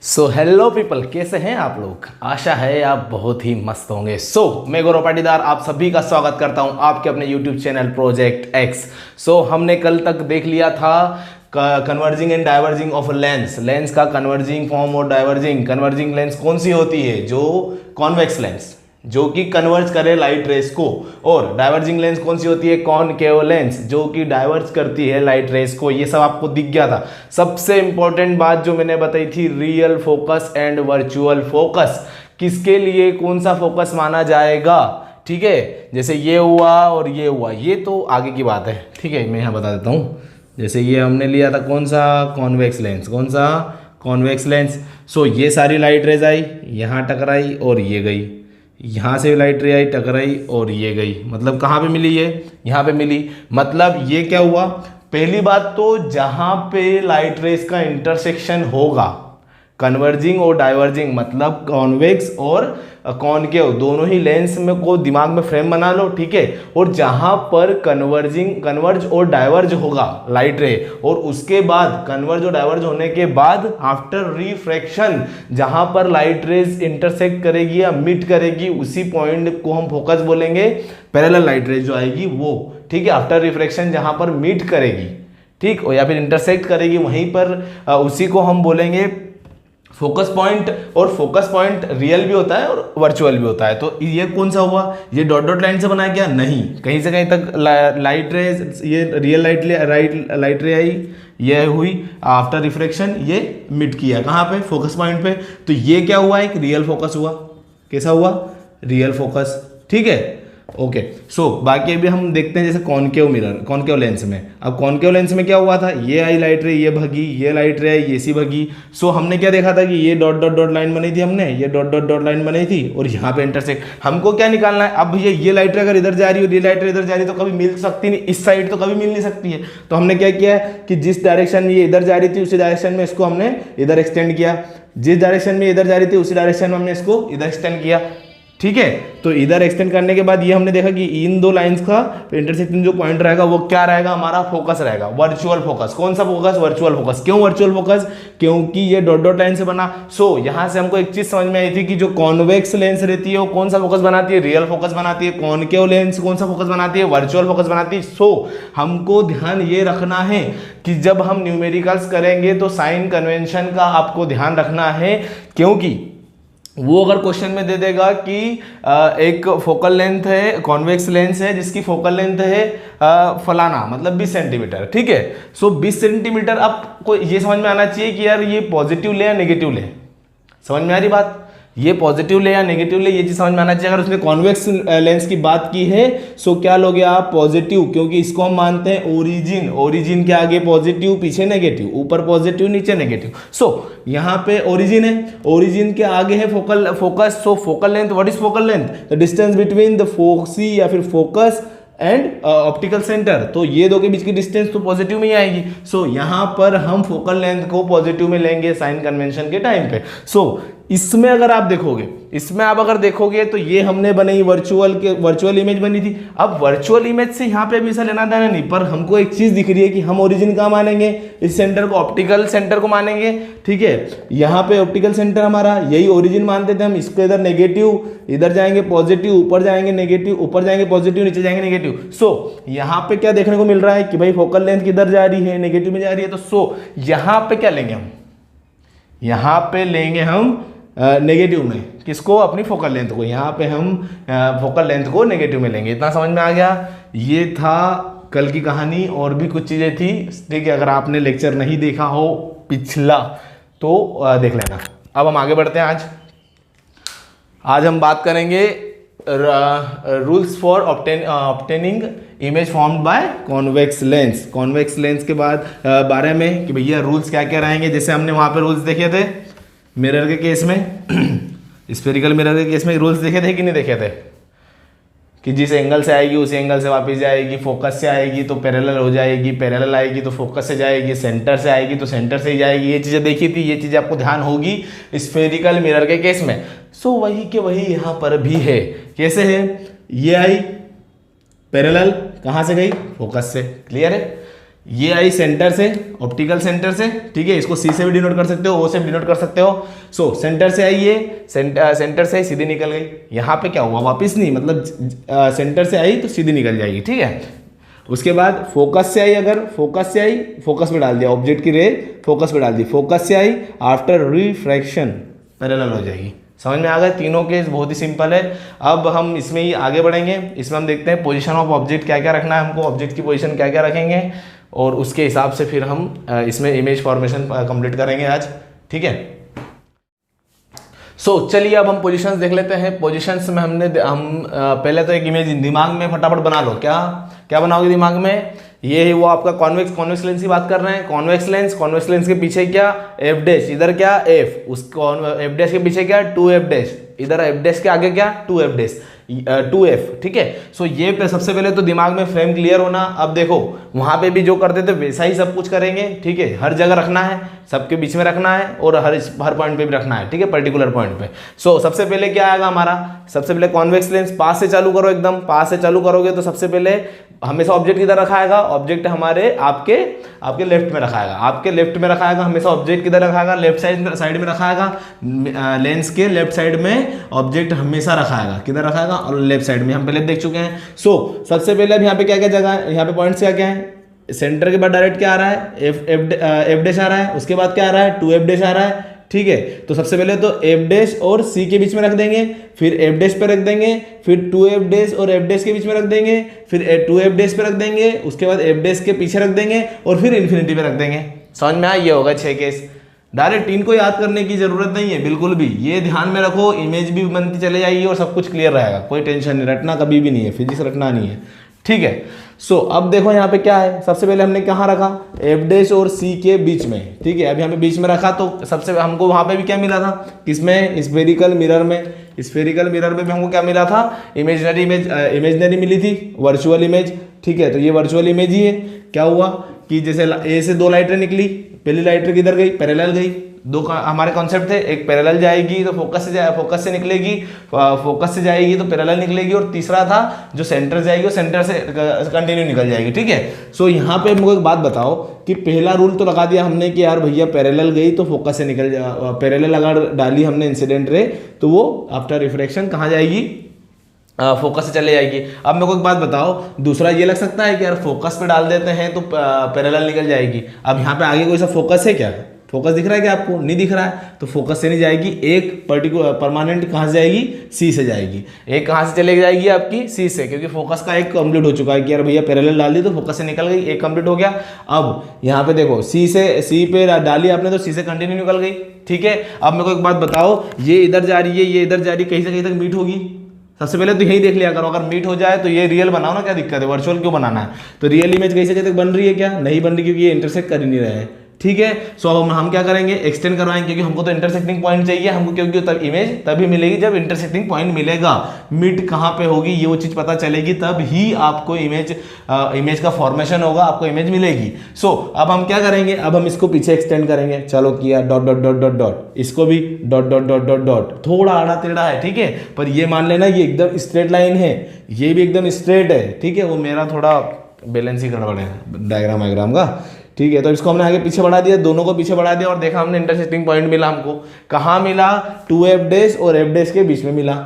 So hello people, कैसे हैं आप लोग। आशा है आप बहुत ही मस्त होंगे। मैं गौरव पाटीदार आप सभी का स्वागत करता हूं आपके अपने यूट्यूब चैनल प्रोजेक्ट एक्स। हमने कल तक देख लिया था converging and diverging of lens. Lens का कन्वर्जिंग फॉर्म और कन्वर्जिंग लेंस कौन सी होती है? जो कॉन्वेक्स लेंस जो कि कन्वर्ज करे लाइट रेस को, और डाइवर्जिंग लेंस कौन सी होती है? कॉनकेव लेंस जो कि डाइवर्ज करती है लाइट रेस को। ये सब आपको दिख गया था। सबसे इंपॉर्टेंट बात जो मैंने बताई थी, real focus and virtual focus, किसके लिए कौन सा फोकस माना जाएगा। ठीक है, जैसे ये हुआ और ये हुआ, ये तो आगे की बात है। ठीक है, मैं यहाँ बता देता हूँ। जैसे ये हमने लिया था कौन सा? Convex lens. कौन सा? Convex lens. ये सारी लाइट रेज आई, यहाँ टकराई और ये गई, यहाँ से लाइट रे आई, टकराई और ये गई। मतलब कहाँ पे मिली? ये यहाँ पे मिली। मतलब ये क्या हुआ? पहली बात तो जहाँ पे लाइट रेस का इंटरसेक्शन होगा, कन्वर्जिंग और डाइवर्जिंग, मतलब कॉन्वेक्स और कॉनकेव दोनों ही लेंस में को दिमाग में फ्रेम बना लो। ठीक है, और जहां पर कन्वर्ज और डाइवर्ज होगा लाइट रे, और उसके बाद कन्वर्ज और डाइवर्ज होने के बाद आफ्टर रिफ्रैक्शन जहां पर लाइट रेज इंटरसेक्ट करेगी या मीट करेगी, उसी पॉइंट को हम फोकस बोलेंगे। पैरेलल लाइट रेज जो आएगी वो, ठीक है, आफ्टर रिफ्रैक्शन जहां पर मीट करेगी, ठीक, या फिर इंटरसेक्ट करेगी, वहीं पर उसी को हम बोलेंगे फोकस पॉइंट। और फोकस पॉइंट रियल भी होता है और वर्चुअल भी होता है। तो ये कौन सा हुआ? ये डॉट डॉट लाइन से बनाया गया? नहीं, कहीं से कहीं तक लाइट रे, ये रियल लाइट रे आई, ये हुई आफ्टर रिफ्रैक्शन, ये मिट किया कहाँ पे? फोकस पॉइंट पे। तो ये क्या हुआ? एक रियल फोकस हुआ। कैसा हुआ? Real focus. ठीक है, ओके। बाकी अभी हम देखते हैं जैसे कॉनकेव लेंस में। अब कॉनकेव लेंस में क्या हुआ था? ये आई लाइट रे, ये भगी, ये लाइट रे आई, ये सी भगी। हमने क्या देखा था कि ये डॉट डॉट डॉट लाइन बनाई थी हमने, ये डॉट डॉट डॉट लाइन बनाई थी, और यहाँ पे इंटरसेक्ट। हमको क्या निकालना है? अब भैया ये लाइट रे अगर इधर जा रही है और ये लाइट रे इधर जा रही है, तो कभी मिल सकती नहीं, इस साइड तो कभी मिल नहीं सकती है। तो हमने क्या किया कि जिस डायरेक्शन में ये इधर जा रही थी उसी डायरेक्शन में इसको हमने इधर एक्सटेंड किया, जिस डायरेक्शन में इधर जा रही थी उसी डायरेक्शन में हमने इसको इधर एक्सटेंड किया। ठीक है, तो इधर एक्सटेंड करने के बाद ये हमने देखा कि इन दो लाइंस का इंटरसेक्शन जो पॉइंट रहेगा वो क्या रहेगा? हमारा फोकस रहेगा, वर्चुअल फोकस। कौन सा फोकस? Virtual focus. क्यों वर्चुअल फोकस? क्योंकि ये डॉट डॉट लाइन से बना। यहां से हमको एक चीज समझ में आई थी कि जो कॉन्वेक्स लेंस रहती है वो कौन सा फोकस बनाती है? रियल फोकस बनाती है। कॉनकेव लेंस कौन सा फोकस बनाती है? वर्चुअल फोकस बनाती है। हमको ध्यान ये रखना है कि जब हम न्यूमेरिकल्स करेंगे तो साइन कन्वेंशन का आपको ध्यान रखना है, क्योंकि वो अगर क्वेश्चन में दे देगा कि एक फोकल लेंथ है, कॉन्वेक्स लेंस है जिसकी फोकल लेंथ है फलाना, मतलब 20 सेंटीमीटर। ठीक है, 20 सेंटीमीटर। आपको ये समझ में आना चाहिए कि यार ये पॉजिटिव ले या नेगेटिव ले। समझ में आ रही बात? ये पॉजिटिव ले या नेगेटिव ले, ये चीज समझ में आना चाहिए। अगर उसने कॉन्वेक्स लेंस की बात की है क्या लोगे आप? पॉजिटिव, क्योंकि इसको हम मानते हैं ओरिजिन। ओरिजिन के आगे पॉजिटिव, पीछे नेगेटिव, ऊपर पॉजिटिव, नीचे नेगेटिव। यहाँ पे ओरिजिन है, ओरिजिन के आगे है focus. Focal length, what is focal length? The distance between the focus या फिर फोकस एंड ऑप्टिकल सेंटर। तो ये दो के बीच की डिस्टेंस तो पॉजिटिव में ही आएगी। यहाँ पर हम फोकल लेंथ को पॉजिटिव में लेंगे साइन कन्वेंशन के टाइम पे। इसमें अगर आप देखोगे, इसमें आप अगर देखोगे तो ये हमने बनाई वर्चुअल इमेज बनी थी। अब वर्चुअल इमेज से यहाँ पे भी ऐसा लेना देना नहीं, पर हमको एक चीज दिख रही है कि हम ओरिजिन कहाँ मानेंगे? इस सेंटर को, ऑप्टिकल सेंटर को मानेंगे। ठीक है, यहाँ पे ऑप्टिकल सेंटर हमारा यही ओरिजिन मानते थे हम। इसको इधर नेगेटिव, इधर जाएंगे पॉजिटिव, ऊपर जाएंगे नेगेटिव, ऊपर जाएंगे पॉजिटिव, नीचे जाएंगे नेगेटिव। यहाँ पे क्या देखने को मिल रहा है कि भाई फोकल लेंथ किधर जा रही है? नेगेटिव में जा रही है। तो यहाँ पे क्या लेंगे हम? यहाँ पे लेंगे हम नेगेटिव में। किसको? अपनी फोकल लेंथ को। यहाँ पे हम फोकल लेंथ को नेगेटिव में लेंगे। इतना समझ में आ गया? ये था कल की कहानी, और भी कुछ चीजें थी। ठीक है, अगर आपने लेक्चर नहीं देखा हो पिछला तो देख लेना। अब हम आगे बढ़ते हैं। आज हम बात करेंगे rules for obtaining image formed by convex lens. Convex lens के बाद बारे में कि भैया रूल्स क्या क्या रहेंगे। जैसे हमने वहां पे रूल्स देखे थे मिरर के केस में, स्फेरिकल मिरर के केस में रूल्स देखे थे कि नहीं देखे थे? कि जिस एंगल से आएगी उसी एंगल से वापस जाएगी, फोकस से आएगी तो पैरेलल हो जाएगी, पैरेलल आएगी तो फोकस से जाएगी, सेंटर से आएगी तो सेंटर से ही जाएगी। ये चीज़ें देखी थी, ये चीज़ें आपको ध्यान होगी स्फेरिकल मिरर के केस में। वही के वही यहाँ पर भी है। कैसे है? ये आई पैरेलल, कहाँ से गई? फोकस से। क्लियर है? ये आई सेंटर से, ऑप्टिकल सेंटर से, ठीक है, इसको सी से भी डिनोट कर सकते हो, ओ से भी डिनोट कर सकते हो। सो सेंटर से आई ये, सेंटर से सीधी निकल गई। यहाँ पे क्या हुआ, वापस नहीं, मतलब सेंटर से आई तो सीधी निकल जाएगी, ठीक है। उसके बाद फोकस से आई, अगर फोकस से आई, फोकस पे डाल दिया, ऑब्जेक्ट की रे फोकस पे डाल दी, फोकस से आई, आफ्टर रिफ्रैक्शन पैरेलल हो जाएगी। समझ में आ गए, तीनों केस बहुत ही सिंपल है। अब हम इसमें ही आगे बढ़ेंगे, इसमें हम देखते हैं पोजीशन ऑफ ऑब्जेक्ट क्या क्या रखना है हमको, ऑब्जेक्ट की पोजीशन क्या क्या रखेंगे, और उसके हिसाब से फिर हम इसमें इमेज फॉर्मेशन कंप्लीट करेंगे आज, ठीक है। सो चलिए अब हम पोजीशंस देख लेते हैं। पोजीशंस में हम पहले तो एक इमेज दिमाग में फटाफट बना लो। क्या क्या बनाओगे दिमाग में, ये है वो आपका कॉन्वेक्स लेंस की बात कर रहे हैं। कॉन्वेक्स लेंस के पीछे क्या, एफ डैश, इधर क्या एफ, उस एफ डैश के पीछे क्या 2f डैश, इधर एफ डैश के आगे क्या 2f डैश, 2f, ठीक है। सो ये पे सबसे पहले तो दिमाग में फ्रेम क्लियर होना। अब देखो वहां पे भी जो करते थे वैसा ही सब कुछ करेंगे, ठीक है। हर जगह रखना है, सबके बीच में रखना है, और हर पॉइंट पे भी रखना है, ठीक है, पर्टिकुलर पॉइंट पे। सो सबसे पहले क्या आएगा हमारा, सबसे पहले कॉन्वेक्स लेंस पास से चालू करो, एकदम पास से चालू करोगे तो सबसे पहले हमेशा ऑब्जेक्ट किधर रखाएगा, ऑब्जेक्ट हमारे आपके लेफ्ट में रखाएगा, आपके लेफ्ट में रखाएगा हमेशा। ऑब्जेक्ट किधर रखाएगा, लेफ्ट साइड में रखाएगा, लेंस के लेफ्ट साइड में ऑब्जेक्ट हमेशा रखाएगा, किधर रखाएगा, और लेफ्ट साइड में, हम पहले देख चुके हैं। सो सबसे पहले अब यहाँ पे क्या क्या जगह है, यहाँ पे पॉइंट्स क्या क्या है, सेंटर के बाद डायरेक्ट क्या आ रहा है, एफ डैश आ रहा है, उसके बाद क्या आ रहा है 2f डैश आ रहा है, ठीक है। तो सबसे पहले तो एफ डैश और सी के बीच में रख देंगे, फिर एफ डैश पे रख देंगे, फिर 2f डैश और एफ डैश के बीच में रख देंगे, फिर 2f डैश पे रख देंगे, उसके बाद एफ डैश के पीछे रख देंगे, और फिर इन्फिनिटी पे रख देंगे। समझ में आया, ये होगा 6 केस। डायरेक्ट इनको याद करने की जरूरत नहीं है बिल्कुल भी, ये ध्यान में रखो, इमेज भी बनती चले जाएगी और सब कुछ क्लियर रहेगा, कोई टेंशन नहीं, रटना कभी भी नहीं है, फिजिक्स रटना नहीं है, ठीक है। सो अब देखो यहाँ पे क्या है, सबसे पहले हमने कहाँ रखा, एफ डैश और सी के बीच में, ठीक है। अब यहाँ पे बीच में रखा तो सबसे हमको वहाँ पे भी क्या मिला था, किसमें, स्फेरिकल मिरर में। स्फेरिकल मिरर में भी हमको क्या मिला था, इमेजनरी मिली थी, वर्चुअल इमेज, ठीक है। तो ये वर्चुअल इमेज ही है। क्या हुआ कि जैसे ए से 2 लाइटें निकली, पहली लाइट किधर गई, पैरेलल गई। दो हमारे कॉन्सेप्ट थे, एक पैरेलल जाएगी तो फोकस से निकलेगी, फोकस से जाएगी तो पैरेलल निकलेगी, और तीसरा था जो सेंटर जाएगी वो सेंटर से कंटिन्यू निकल जाएगी, ठीक है। सो यहाँ पे मुझे एक बात बताओ कि पहला रूल तो लगा दिया हमने कि यार भैया पैरेलल गई तो फोकस से निकल पैरेलल अगर डाली हमने इंसिडेंट रे तो वो आफ्टर रिफ्रैक्शन कहाँ जाएगी, फोकस से चले जाएगी। अब मेरे को एक बात बताओ, दूसरा ये लग सकता है कि यार फोकस पे डाल देते हैं तो पैरेलल निकल जाएगी। अब यहाँ पे आगे कोई सा फोकस है क्या, फोकस दिख रहा है क्या आपको, नहीं दिख रहा है, तो फोकस से नहीं जाएगी। एक पर्टिकुलर परमानेंट कहाँ से जाएगी, सी से जाएगी। एक कहाँ से चले जाएगी आपकी, सी से, क्योंकि फोकस का एक कंप्लीट हो चुका है कि यार भैया पैरेलल डाल दी तो फोकस से निकल गई, एक कंप्लीट हो गया। अब यहाँ पे देखो सी पे डाली आपने तो सी से कंटिन्यू निकल गई, ठीक है। अब मेरे को एक बात बताओ, ये इधर जा रही है, ये इधर जा रही है, कहीं से कहीं तक मीट होगी। सबसे पहले तो यही देख लिया करो, अगर मीट हो जाए तो ये रियल बनाओ ना, क्या दिक्कत है, वर्चुअल क्यों बनाना है। तो रियल इमेज कहीं से कहीं तक बन रही है क्या, नहीं बन रही, क्योंकि ये इंटरसेक्ट कर ही नहीं रहे हैं, ठीक है। सो अब हम क्या करेंगे, एक्सटेंड करवाएंगे, क्योंकि हमको तो इंटरसेक्टिंग पॉइंट चाहिए हमको, क्योंकि तब इमेज तभी मिलेगी जब इंटरसेक्टिंग पॉइंट मिलेगा। मिड कहाँ पे होगी ये वो चीज पता चलेगी, तब ही आपको इमेज का फॉर्मेशन होगा, आपको इमेज मिलेगी। सो अब हम क्या करेंगे, अब हम इसको पीछे एक्सटेंड करेंगे। चलो किया, dot dot dot dot dot, इसको भी dot dot dot dot dot, थोड़ा आड़ा टेढ़ा है, ठीक है, पर ये मान लेना ये एकदम स्ट्रेट लाइन है, ये भी एकदम स्ट्रेट है, ठीक है। वो मेरा थोड़ा बैलेंस ही गड़बड़ है डायग्राम का, ठीक है। तो इसको हमने आगे पीछे बढ़ा दिया, दोनों को पीछे बढ़ा दिया, और देखा हमने इंटरसेक्टिंग पॉइंट मिला हमको, कहाँ मिला, 2f डैश और f डैश के बीच में मिला।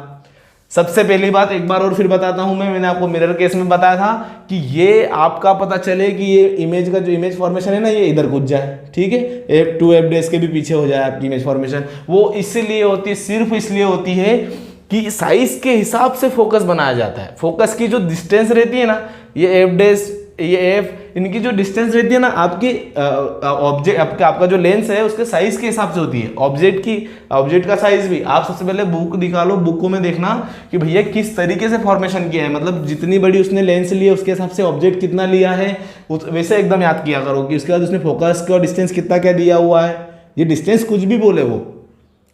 सबसे पहली बात एक बार और फिर बताता हूं मैंने आपको मिरर केस में बताया था कि ये आपका पता चले कि ये इमेज का जो इमेज फॉर्मेशन है ना, ये इधर कूद जाए, ठीक है, 2f डैश के भी पीछे हो जाए आपकी इमेज फॉर्मेशन। वो इसलिए होती है, सिर्फ इसलिए होती है कि साइज के हिसाब से फोकस बनाया जाता है। फोकस की जो डिस्टेंस रहती है ना, ये f डैश, ये एफ, इनकी जो डिस्टेंस रहती है ना, आपकी ऑब्जेक्ट आपका जो लेंस है उसके साइज के हिसाब से होती है। ऑब्जेक्ट का साइज भी आप सबसे पहले बुक निकालो, बुक में देखना कि भैया किस तरीके से फॉर्मेशन किया है, मतलब जितनी बड़ी उसने लेंस ली है उसके हिसाब से ऑब्जेक्ट कितना लिया है, वैसे एकदम याद किया करो कि उसके बाद उसने फोकस का डिस्टेंस कितना क्या दिया हुआ है। ये डिस्टेंस कुछ भी बोले वो,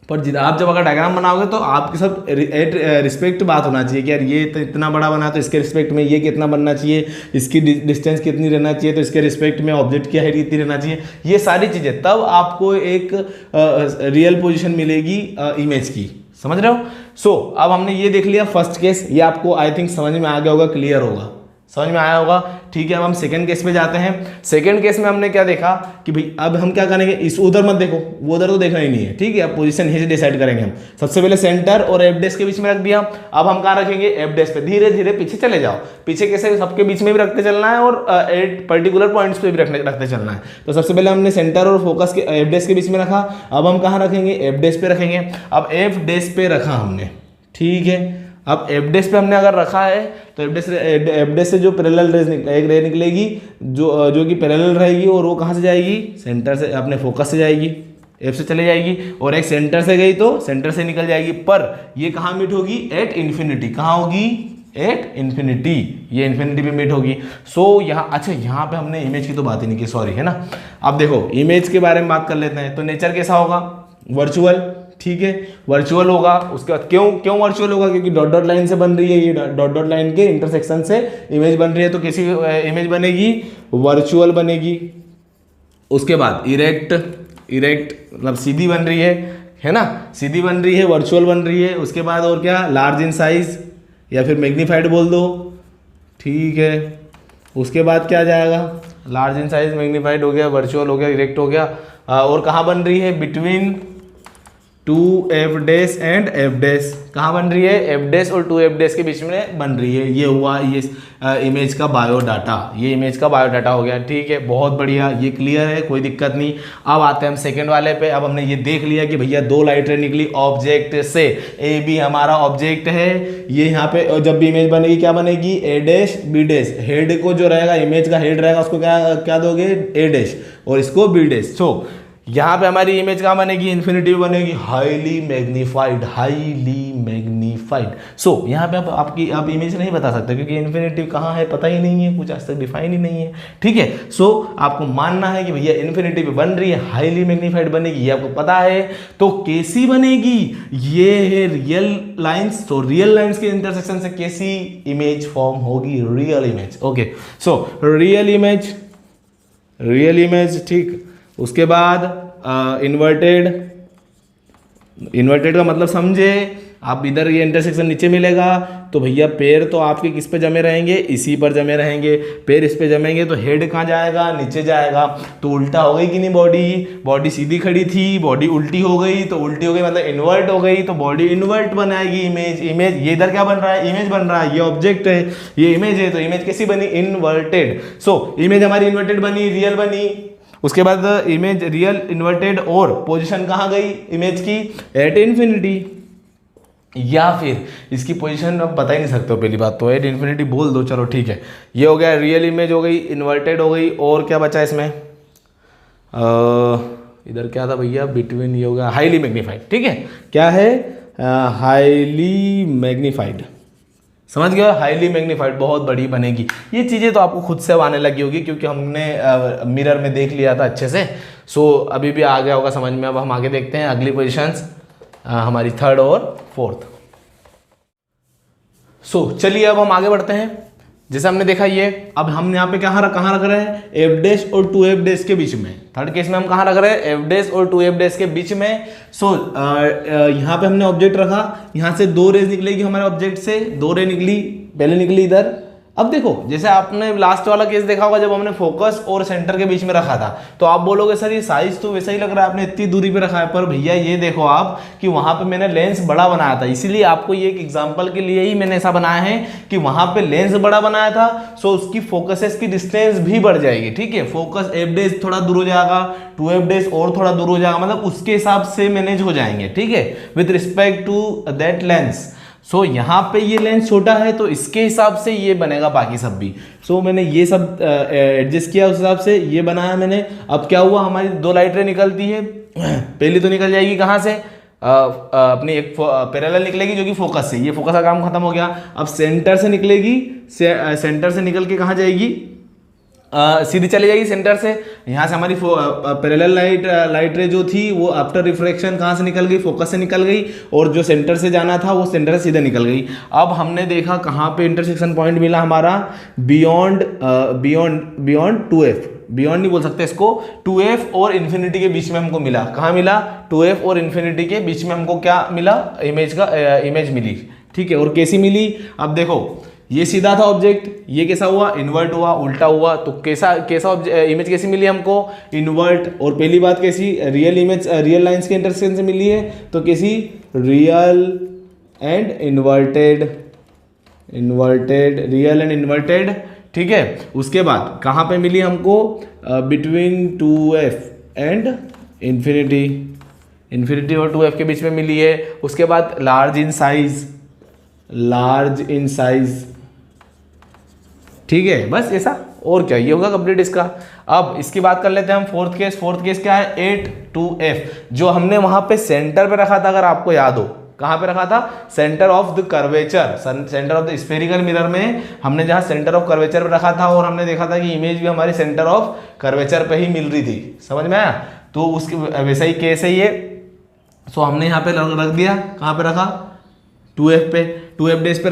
पर आप जब अगर डायग्राम बनाओगे तो आपके सब रिस्पेक्ट बात होना चाहिए कि यार ये तो इतना बड़ा बना तो इसके रिस्पेक्ट में ये कितना बनना चाहिए, इसकी डिस्टेंस कितनी रहना चाहिए, तो इसके रिस्पेक्ट में ऑब्जेक्ट की हाइट कितनी रहना चाहिए, ये सारी चीज़ें, तब आपको एक रियल पोजीशन मिलेगी इमेज की। समझ रहे हो। सो अब हमने ये देख लिया फर्स्ट केस, ये आपको आई थिंक समझ में आ गया होगा, क्लियर होगा, समझ में आया होगा। ठीक है, अब हम सेकंड केस पे जाते हैं। सेकंड केस में हमने क्या देखा कि भाई अब हम क्या करेंगे, इस उधर मत देखो, वो उधर तो देखना ही नहीं है। ठीक है, अब पोजीशन यहीं से डिसाइड करेंगे हम। सबसे पहले सेंटर और एफ डैश के बीच में रख दिया। अब हम कहाँ रखेंगे, एफ डैश पे। धीरे धीरे पीछे चले जाओ, पीछे कैसे, सबके बीच में भी रखते चलना है और एट पर्टिकुलर पॉइंट्स पे भी रखते चलना है। तो सबसे पहले हमने सेंटर और फोकस के एफ डैश के बीच में रखा। अब हम कहाँ रखेंगे, एफ डैश पे रखेंगे। अब एफ डैश पे रखा हमने, ठीक है। अब एफ डैश पे हमने अगर रखा है तो एफ डैश से जो पैरेलल रेज एक रे निकलेगी जो कि पैरेलल रहेगी, और वो कहाँ से जाएगी, सेंटर से, अपने फोकस से जाएगी, एफ से चले जाएगी, और एक सेंटर से गई तो सेंटर से निकल जाएगी। पर ये कहाँ मीट होगी, एट इन्फिनिटी। कहाँ होगी, एट इन्फिनिटी, ये इन्फिनिटी पे मीट होगी। सो यहाँ, अच्छा यहाँ पे हमने इमेज की तो बात ही नहीं की, सॉरी, है ना। अब देखो इमेज के बारे में बात कर लेते हैं। तो नेचर कैसा होगा, वर्चुअल, ठीक है, वर्चुअल होगा। उसके बाद क्यों वर्चुअल होगा, क्योंकि डॉट डॉट लाइन से बन रही है, ये डॉट डॉट लाइन के इंटरसेक्शन से इमेज बन रही है, तो कैसी इमेज बनेगी, वर्चुअल बनेगी। उसके बाद इरेक्ट मतलब सीधी बन रही है ना, सीधी बन रही है, वर्चुअल बन रही है। उसके बाद और क्या, लार्ज इन साइज या फिर मैग्नीफाइड बोल दो, ठीक है। उसके बाद क्या जाएगा, लार्ज इन साइज, मैग्नीफाइड हो गया, वर्चुअल हो गया, इरेक्ट हो गया। और कहाँ बन रही है, between two F dash and F dash. कहाँ बन रही है, एफ डैश और टू एफ डैश के बीच में बन रही है। ये हुआ ये इमेज का बायोडाटा, ये इमेज का बायोडाटा हो गया। ठीक है, बहुत बढ़िया, ये क्लियर है, कोई दिक्कत नहीं। अब आते हैं हम सेकंड वाले पे। अब हमने ये देख लिया कि भैया दो लाइट रे निकली ऑब्जेक्ट से, ए बी हमारा ऑब्जेक्ट है। ये यहाँ पे जब भी इमेज बनेगी क्या बनेगी, ए डैश बी डैश। हेड को जो रहेगा, इमेज का हेड रहेगा, उसको क्या दोगे, ए डैश, और इसको बी डैश। सो यहाँ पे हमारी इमेज कहाँ बनेगी, इन्फिनिटी बनेगी, हाईली मैग्नीफाइड, हाईली मैग्नीफाइड। सो यहाँ पे आप इमेज नहीं बता सकते, क्योंकि इन्फिनिटी कहाँ है पता ही नहीं है, कुछ आज तक डिफाइन ही नहीं है। ठीक है, सो आपको मानना है कि भैया इन्फिनिटी पे बन रही है, हाईली मैग्नीफाइड बनेगी, ये आपको पता है। तो कैसी बनेगी, ये है रियल लाइंस। तो रियल लाइंस के इंटरसेक्शन से कैसी इमेज फॉर्म होगी, real image. Okay, so real image, ठीक। उसके बाद इन्वर्टेड का मतलब समझे आप, इधर ये इंटरसेक्शन नीचे मिलेगा तो भैया पैर तो आपके किस पे जमे रहेंगे, इसी पर जमे रहेंगे। पैर इस पे जमेंगे तो हेड कहाँ जाएगा, नीचे जाएगा। तो उल्टा हो गई कि नहीं, बॉडी सीधी खड़ी थी, बॉडी उल्टी हो गई, तो उल्टी हो गई मतलब इन्वर्ट हो गई, तो बॉडी इन्वर्ट बनाएगी। इमेज ये इधर क्या बन रहा है, इमेज बन रहा है, ये ऑब्जेक्ट है, ये इमेज है, तो इमेज कैसी बनी, इन्वर्टेड। सो इमेज हमारी इन्वर्टेड बनी, रियल बनी। उसके बाद इमेज रियल इन्वर्टेड, और पोजीशन कहाँ गई इमेज की, एट इन्फिनिटी। या फिर इसकी पोजीशन अब बता ही नहीं सकते हो, पहली बात तो एट इन्फिनिटी बोल दो, चलो ठीक है। ये हो गया, रियल इमेज हो गई, इन्वर्टेड हो गई, और क्या बचा इसमें, इधर क्या था भैया, बिटवीन, ये हो गया हाईली मैग्नीफाइड। ठीक है, क्या है, हाईली मैग्नीफाइड, समझ गए, हाईली मैग्नीफाइड, बहुत बड़ी बनेगी। ये चीज़ें तो आपको खुद से अब आने लगी होगी, क्योंकि हमने मिरर में देख लिया था अच्छे से। सो अभी भी आ गया होगा समझ में। अब हम आगे देखते हैं अगली पोजीशंस, हमारी थर्ड और फोर्थ। सो चलिए अब हम आगे बढ़ते हैं। जैसे हमने देखा ये, अब हम यहाँ पे कहाँ रख रहे हैं, एफ डैश और टू एफ डैश के बीच में। थर्ड केस में हम कहाँ रख रहे हैं, एफ डैश और टू एफ डैश के बीच में। सो यहाँ पे हमने ऑब्जेक्ट रखा, यहाँ से दो रेज निकलेगी हमारे ऑब्जेक्ट से, दो रे निकली, पहले निकली इधर। अब देखो, जैसे आपने लास्ट वाला केस देखा होगा जब हमने फोकस और सेंटर के बीच में रखा था, तो आप बोलोगे सर ये साइज तो वैसा ही लग रहा है, आपने इतनी दूरी पे रखा है। पर भैया ये देखो आप कि वहां पे मैंने लेंस बड़ा बनाया था, इसीलिए आपको ये एक एग्जांपल के लिए ही मैंने ऐसा बनाया है कि वहां पे लेंस बड़ा बनाया था। सो उसकी फोकसेस की डिस्टेंस भी बढ़ जाएगी। ठीक है, फोकस एफ डैश थोड़ा दूर हो जाएगा, टू एफ डैश और थोड़ा दूर हो जाएगा, मतलब उसके हिसाब से मैनेज हो जाएंगे। ठीक है, with respect to that lens. So यहाँ पे ये लेंस छोटा है तो इसके हिसाब से ये बनेगा बाकी सब भी। सो मैंने ये सब एडजस्ट किया, उस हिसाब से ये बनाया मैंने। अब क्या हुआ, हमारी दो लाइट रे निकलती है। पहली तो निकल जाएगी कहाँ से, अपनी एक पैरेलल निकलेगी जो कि फोकस से, ये फोकस का काम खत्म हो गया। अब सेंटर से निकलेगी, सेंटर से निकल के कहाँ जाएगी, सीधी चली जाएगी सेंटर से। यहाँ से हमारी पैरेलल लाइट रे जो थी वो आफ्टर रिफ्रैक्शन कहाँ से निकल गई, फोकस से निकल गई, और जो सेंटर से जाना था वो सेंटर से सीधे निकल गई। अब हमने देखा कहाँ पे इंटरसेक्शन पॉइंट मिला हमारा, बियॉन्ड 2f, बियॉन्ड नहीं बोल सकते इसको, 2f और इन्फिनिटी के बीच में हमको मिला। कहाँ मिला, 2f और इन्फिनिटी के बीच में हमको क्या मिला, इमेज मिली। ठीक है, और कैसी मिली, अब देखो ये सीधा था ऑब्जेक्ट, ये कैसा हुआ, इन्वर्ट हुआ, उल्टा हुआ, तो कैसा कैसा इमेज कैसी मिली हमको, इन्वर्ट। और पहली बात कैसी, रियल इमेज रियल लाइंस के इंटरसेक्शन से मिली है, तो कैसी, real and inverted, real and inverted, ठीक है। उसके बाद कहाँ पे मिली हमको, बिटवीन 2f एंड इन्फिनिटी और 2f के बीच में मिली है। उसके बाद लार्ज इन साइज, ठीक है, बस ऐसा, और क्या, ये होगा कंप्लीट इसका। अब इसकी बात कर लेते हैं हम फोर्थ केस क्या है, 8 2f, जो हमने वहां पे सेंटर पे रखा था, अगर आपको याद हो, कहां पे रखा था, centre of the curvature, centre of the spherical mirror में हमने जहां सेंटर ऑफ कर्वेचर पे रखा था, और हमने देखा था कि इमेज भी हमारी सेंटर ऑफ कर्वेचर पे ही मिल रही थी, समझ में आया। तो उसके वैसा ही केस है ये। सो हमने यहाँ पे रख दिया, कहाँ पे रखा, 2f पे, 2f डेज पे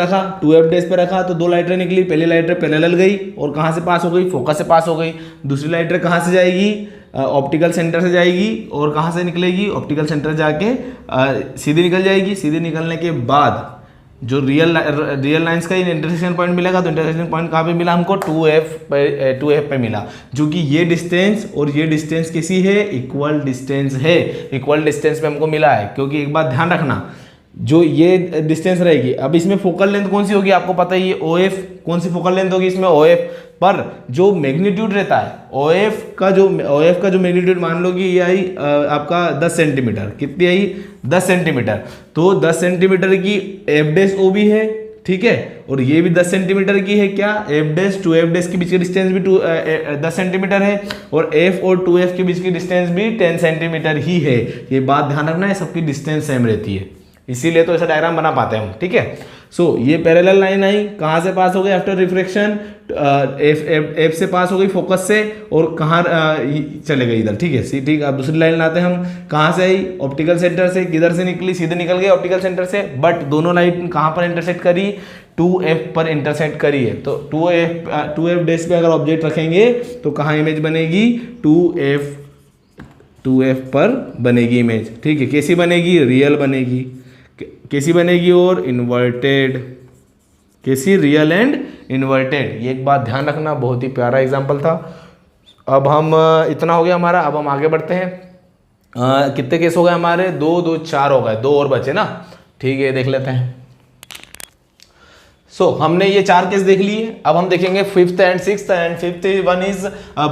रखा, तो दो लाइट रे निकली, पहली लाइट रे पैरेलल गई और कहाँ से पास हो गई, फोकस से पास हो गई। दूसरी लाइट रे कहाँ से जाएगी, ऑप्टिकल सेंटर से जाएगी, और कहाँ से निकलेगी, ऑप्टिकल सेंटर जाके सीधी निकल जाएगी। सीधी निकलने के बाद जो रियल लाइंस का इंटरसेक्शन पॉइंट मिलेगा, तो इंटरसेक्शन पॉइंट कहाँ पे मिला हमको, 2f पे मिला, जो कि ये डिस्टेंस और ये डिस्टेंस किसी है, इक्वल डिस्टेंस है, इक्वल डिस्टेंस पे हमको मिला है। क्योंकि एक बात ध्यान रखना, जो ये डिस्टेंस रहेगी, अब इसमें फोकल लेंथ कौन सी होगी, आपको पता ही है, OF, कौन सी फोकल लेंथ होगी इसमें, OF, पर जो मैग्नीट्यूड रहता है, OF का जो मैग्नीट्यूड मान लो कि ये आई आपका 10 सेंटीमीटर, कितनी आई, 10 सेंटीमीटर, तो 10 सेंटीमीटर की f' OB है, ठीक है, और ये भी 10 सेंटीमीटर की है, क्या, f' to f' के बीच की डिस्टेंस भी 10 सेंटीमीटर है, और f और 2f के बीच की डिस्टेंस भी 10 सेंटीमीटर ही है। ये बात ध्यान रखना है, सबकी डिस्टेंस सेम रहती है, इसीलिए तो ऐसा डायग्राम बना पाते हैं हम, ठीक है। सो ये पैरेलल लाइन आई, कहाँ से पास हो गई, आफ्टर रिफ्रैक्शन एफ से पास हो गई, फोकस से, और कहाँ चले गई, इधर, ठीक है, ठीक। अब दूसरी लाइन लाते हैं हम, कहाँ से आई, ऑप्टिकल सेंटर से, किधर से निकली, सीधे निकल गई ऑप्टिकल सेंटर से, बट दोनों लाइन कहाँ पर इंटरसेक्ट करी, 2f पर इंटरसेक्ट करी है। तो 2f डेज पे अगर ऑब्जेक्ट रखेंगे तो कहाँ इमेज बनेगी, 2f पर बनेगी इमेज, ठीक है। कैसी बनेगी, रियल बनेगी, कैसी बनेगी, और इन्वर्टेड, कैसी, रियल एंड इन्वर्टेड। ये एक बात ध्यान रखना, बहुत ही प्यारा एग्जांपल था। अब हम इतना हो गया हमारा, अब हम आगे बढ़ते हैं। कितने केस हो गए हमारे, 2 2 4 हो गए, 2 और बचे ना, ठीक है, देख लेते हैं। हमने ये 4 केस देख लिए, अब हम देखेंगे 5th and 6th, and 5th one is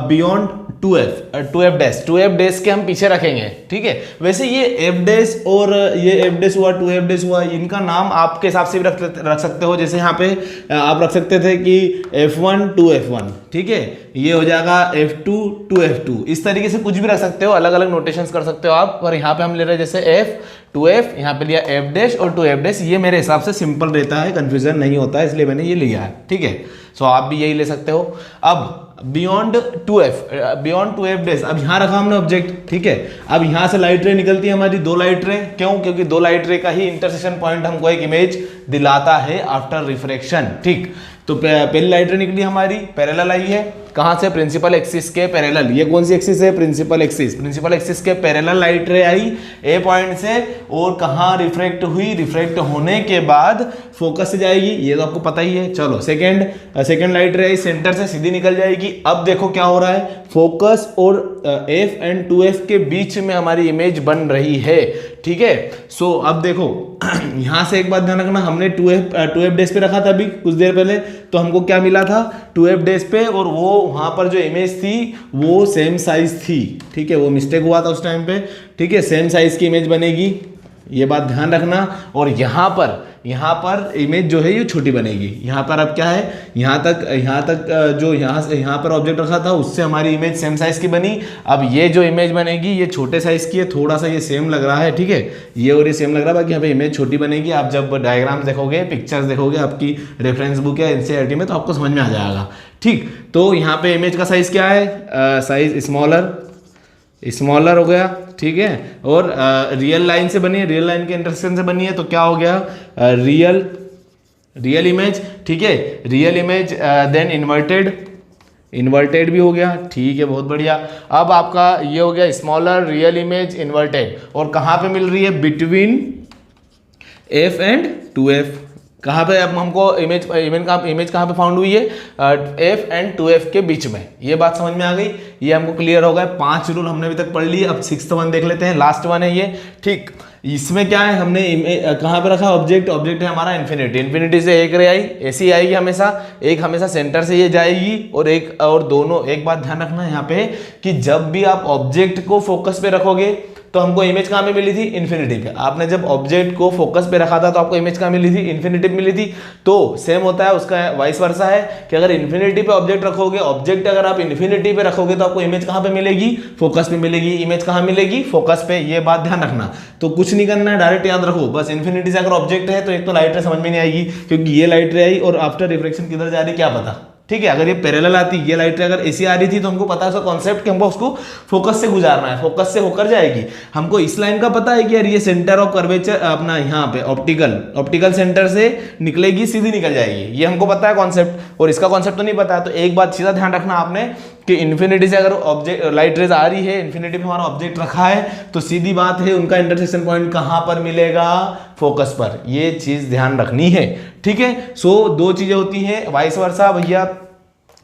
beyond 2f dash के हम पीछे रखेंगे, ठीक है। वैसे ये f डैश और ये f डैश हुआ, 2f डैश हुआ, इनका नाम आपके हिसाब से भी रख सकते हो। जैसे यहाँ पे आप रख सकते थे कि f1 2f1, ठीक है, ये हो जाएगा f2 2f2, इस तरीके से कुछ भी रख सकते हो, अलग अलग नोटेशंस कर सकते हो आप। पर यहाँ पे हम ले रहे हैं जैसे f 2f, यहाँ पे लिया f डैश और 2f डैश, ये मेरे हिसाब से सिंपल रहता है, कंफ्यूजन नहीं होता है, इसलिए मैंने ये लिया है, ठीक है। सो आप भी यही ले सकते हो। अब बियॉन्ड 2f डैश, अब यहाँ रखा हमने ऑब्जेक्ट, ठीक है। अब यहाँ से लाइट रे निकलती है हमारी, 2 लाइट रे, क्यों, क्योंकि 2 लाइट रे का ही इंटरसेक्शन पॉइंट हमको एक इमेज दिलाता है आफ्टर रिफ्रैक्शन, ठीक। तो पहली लाइट रे निकली हमारी, पैरेलल आई है, कहाँ से, प्रिंसिपल एक्सिस के पैरेलल। ये कौन सी एक्सिस है, प्रिंसिपल एक्सिस के पैरेलल लाइट रे आई ए पॉइंट से, और कहाँ रिफ्रैक्ट हुई, रिफ्रैक्ट होने के बाद फोकस से जाएगी, ये तो आपको पता ही है। चलो सेकंड लाइट रे आई, सेंटर से सीधी निकल जाएगी। अब देखो क्या हो रहा है, फोकस और f एंड 2f के बीच में हमारी इमेज बन रही है, ठीक है। सो अब देखो यहाँ से एक बात ध्यान रखना, हमने 2f डैश पे रखा था अभी कुछ देर पहले, तो हमको क्या मिला था, 2f डैश पे, और वो वहां पर जो इमेज थी वो सेम साइज थी, ठीक है, वो मिस्टेक हुआ था उस टाइम पे, ठीक है, सेम साइज की इमेज बनेगी, ये बात ध्यान रखना। और यहाँ पर इमेज जो है ये छोटी बनेगी। यहाँ पर अब क्या है, यहाँ तक जो यहाँ पर ऑब्जेक्ट रखा था उससे हमारी इमेज सेम साइज की बनी। अब ये जो इमेज बनेगी ये छोटे साइज की है, थोड़ा सा ये सेम लग रहा है, ठीक है, ये और ये सेम लग रहा है, बाकी यहाँ पे इमेज छोटी बनेगी। आप जब डायग्राम देखोगे, पिक्चर्स देखोगे आपकी रेफरेंस बुक या एनसीईआरटी में, तो आपको समझ में आ जाएगा, ठीक। तो यहाँ पे इमेज का साइज क्या है, साइज स्मॉलर हो गया, ठीक है। और रियल लाइन से बनी है, रियल लाइन के इंटरसेक्शन से बनी है, तो क्या हो गया, रियल इमेज, ठीक है, रियल इमेज देन इन्वर्टेड भी हो गया, ठीक है, बहुत बढ़िया। अब आपका ये हो गया स्मॉलर, रियल इमेज, इन्वर्टेड, और कहाँ पे मिल रही है, बिटवीन f एंड 2f, कहाँ पे अब हमको इमेज कहाँ पे फाउंड हुई है, F एंड 2F के बीच में। ये बात समझ में आ गई, ये हमको क्लियर हो गया। 5 रूल हमने अभी तक पढ़ लिए। अब 6th वन देख लेते हैं, लास्ट वन है ये। ठीक, इसमें क्या है, हमने कहाँ पे रखा ऑब्जेक्ट है हमारा इन्फिनिटी से एक रे आई, ऐसी आएगी हमेशा, एक हमेशा सेंटर से ये जाएगी, और दोनों एक बात ध्यान रखना यहाँ पे कि जब भी आप ऑब्जेक्ट को फोकस पे रखोगे तो हमको इमेज कहाँ पे मिली थी, इन्फिनिटी पे। आपने जब ऑब्जेक्ट को फोकस पे रखा था तो आपको इमेज कहाँ मिली थी, इन्फिनिटी पे मिली थी। तो सेम होता है, उसका वाइस वर्सा है कि अगर इन्फिनिटी पे ऑब्जेक्ट रखोगे, ऑब्जेक्ट अगर आप इन्फिनिटी पे रखोगे तो आपको इमेज कहाँ पे मिलेगी, फोकस पे मिलेगी। इमेज कहाँ मिलेगी, फोकस पे। ये बात ध्यान रखना। तो कुछ नहीं करना है, डायरेक्ट याद रखो बस, इन्फिनिटी से अगर ऑब्जेक्ट है तो एक तो लाइट रे समझ में नहीं आएगी क्योंकि ये लाइट रे आई और आफ्टर रिफ्लेक्शन किधर जा रही क्या पता। ठीक है, अगर ये पैरेलल आती, ये लाइट रे अगर ऐसी आ रही थी तो हमको पता है उसका कॉन्सेप्ट कि हमको उसको फोकस से गुजारना है, फोकस से होकर जाएगी। हमको इस लाइन का पता है कि यार ये सेंटर ऑफ कर्वेचर अपना यहाँ पे ऑप्टिकल सेंटर से निकलेगी, सीधी निकल जाएगी, ये हमको पता है कॉन्सेप्ट। और इसका कॉन्सेप्ट तो नहीं पता है। तो एक बात सीधा ध्यान रखना आपने कि इन्फिनिटी से अगर ऑब्जेक्ट लाइट रेज आ रही है, इन्फिनिटी पे हमारा ऑब्जेक्ट रखा है, तो सीधी बात है उनका इंटरसेक्शन पॉइंट कहां पर मिलेगा, फोकस पर। ये चीज ध्यान रखनी है। ठीक है, सो दो चीजें होती हैं, वाइस वर्सा। भैया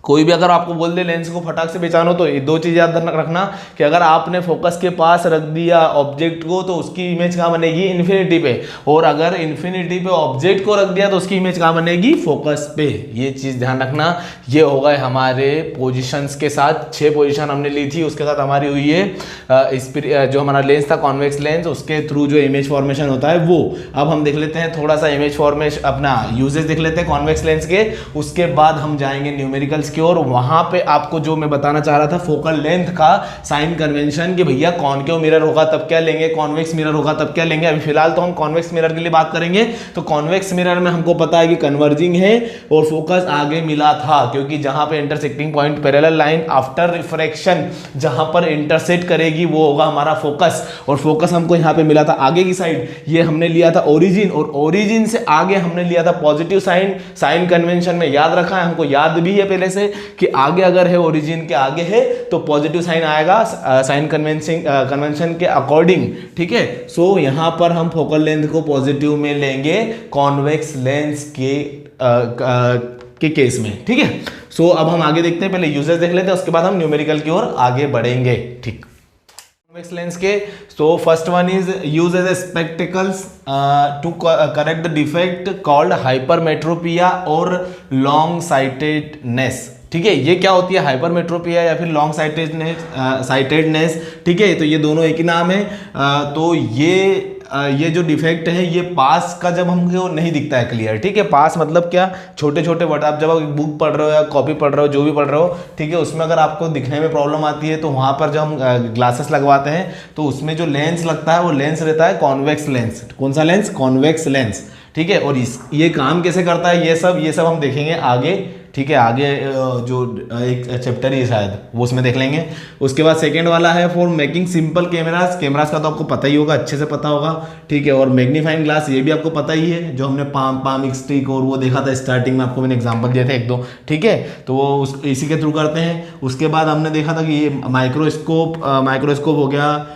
कोई भी अगर आपको बोल दे लेंस को फटाक से पहचानो तो ये दो चीज़ याद रखना कि अगर आपने फोकस के पास रख दिया ऑब्जेक्ट को तो उसकी इमेज कहाँ बनेगी, इन्फिनिटी पे। और अगर इन्फिनिटी पे ऑब्जेक्ट को रख दिया तो उसकी इमेज कहाँ बनेगी, फोकस पे। ये चीज़ ध्यान रखना। ये हो गए हमारे पोजिशंस के साथ, 6 पोजिशन हमने ली थी, उसके साथ हमारी हुई है जो हमारा लेंस था कॉन्वेक्स लेंस, उसके थ्रू जो इमेज फॉर्मेशन होता है वो। अब हम देख लेते हैं थोड़ा सा इमेज फॉर्मेशन, अपना यूजेस देख लेते हैं कॉन्वेक्स लेंस के। उसके बाद हम जाएंगे न्यूमेरिकल्स की ओर। वहां पे आपको जो मैं बताना चाह रहा था फोकल लेंथ का साइन कन्वेंशन, कि भैया कॉनकेव मिरर होगा तब क्या लेंगे, कॉन्वेक्स मिरर होगा तब क्या लेंगे। अभी फिलहाल तो हम कॉन्वेक्स मिरर के लिए बात करेंगे। तो कॉन्वेक्स मिरर में हमको पता है कि कन्वर्जिंग है और फोकस आगे मिला था, क्योंकि जहां पे intersecting point parallel line after refraction जहां पर इंटरसेक्ट करेगी वो होगा हमारा फोकस। और फोकस हमको यहां पे मिला था आगे की साइड, ये हमने लिया था ओरिजिन, और ओरिजिन से आगे हमने लिया था पॉजिटिव साइन कन्वेंशन में। याद रखा है, हमको याद भी है पहले से कि आगे अगर है, ओरिजिन के आगे है तो पॉजिटिव साइन आएगा साइन कन्वेंशन के अकॉर्डिंग। ठीक है, सो यहां पर हम फोकल लेंथ को पॉजिटिव में लेंगे कॉन्वेक्स लेंस के केस में। ठीक है, सो अब हम आगे देखते हैं, पहले यूजेस देख लेते हैं, उसके बाद हम न्यूमेरिकल की ओर आगे बढ़ेंगे। ठीक, कॉन्वेक्स लेंस के तो first one is use as a spectacles to correct the defect called hypermetropia और लॉन्ग साइटेडनेस। ठीक है, ये क्या होती है, हाइपरमेट्रोपिया या फिर लॉन्ग साइटेडनेस। ठीक है, तो ये दोनों एक ही नाम है। तो ये जो डिफेक्ट है ये पास का जब हमको नहीं दिखता है क्लियर। ठीक है, पास मतलब क्या, छोटे छोटे वर्ड, आप जब आप बुक पढ़ रहे हो या कॉपी पढ़ रहे हो, जो भी पढ़ रहे हो, ठीक है, उसमें अगर आपको दिखने में प्रॉब्लम आती है तो वहाँ पर जब हम ग्लासेस लगवाते हैं तो उसमें जो लेंस लगता है वो लेंस रहता है कॉन्वेक्स लेंस। कौन सा लेंस, कॉन्वेक्स लेंस। ठीक है, और ये काम कैसे करता है ये सब हम देखेंगे आगे। ठीक है, आगे जो एक चैप्टर ही शायद वो उसमें देख लेंगे। उसके बाद सेकंड वाला है फॉर मेकिंग सिंपल कैमरास का तो आपको पता ही होगा, अच्छे से पता होगा। ठीक है, और मैग्नीफाइंग ग्लास ये भी आपको पता ही है, जो हमने पाम स्टिक और वो देखा था स्टार्टिंग में, आपको मैंने एग्जांपल दिए थे 1-2। ठीक है, तो वो इसी के थ्रू करते हैं। उसके बाद हमने देखा था कि ये माइक्रोस्कोप हो गया,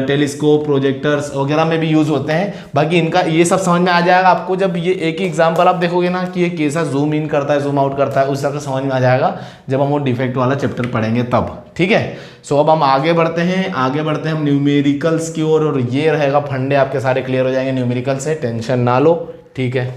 टेलीस्कोप, प्रोजेक्टर्स वगैरह में भी यूज होते हैं। बाकी इनका ये सब समझ में आ जाएगा आपको जब ये एक ही एग्जांपल आप देखोगे ना कि ये कैसा जूम इन करता है, जूम आउट करता है, उस तरह समझ में आ जाएगा जब हम वो डिफेक्ट वाला चैप्टर पढ़ेंगे तब। ठीक है, सो अब हम आगे बढ़ते हैं हम न्यूमेरिकल्स की ओर, और ये रहेगा फंडे आपके सारे क्लियर हो जाएंगे न्यूमेरिकल से, टेंशन ना लो। ठीक है,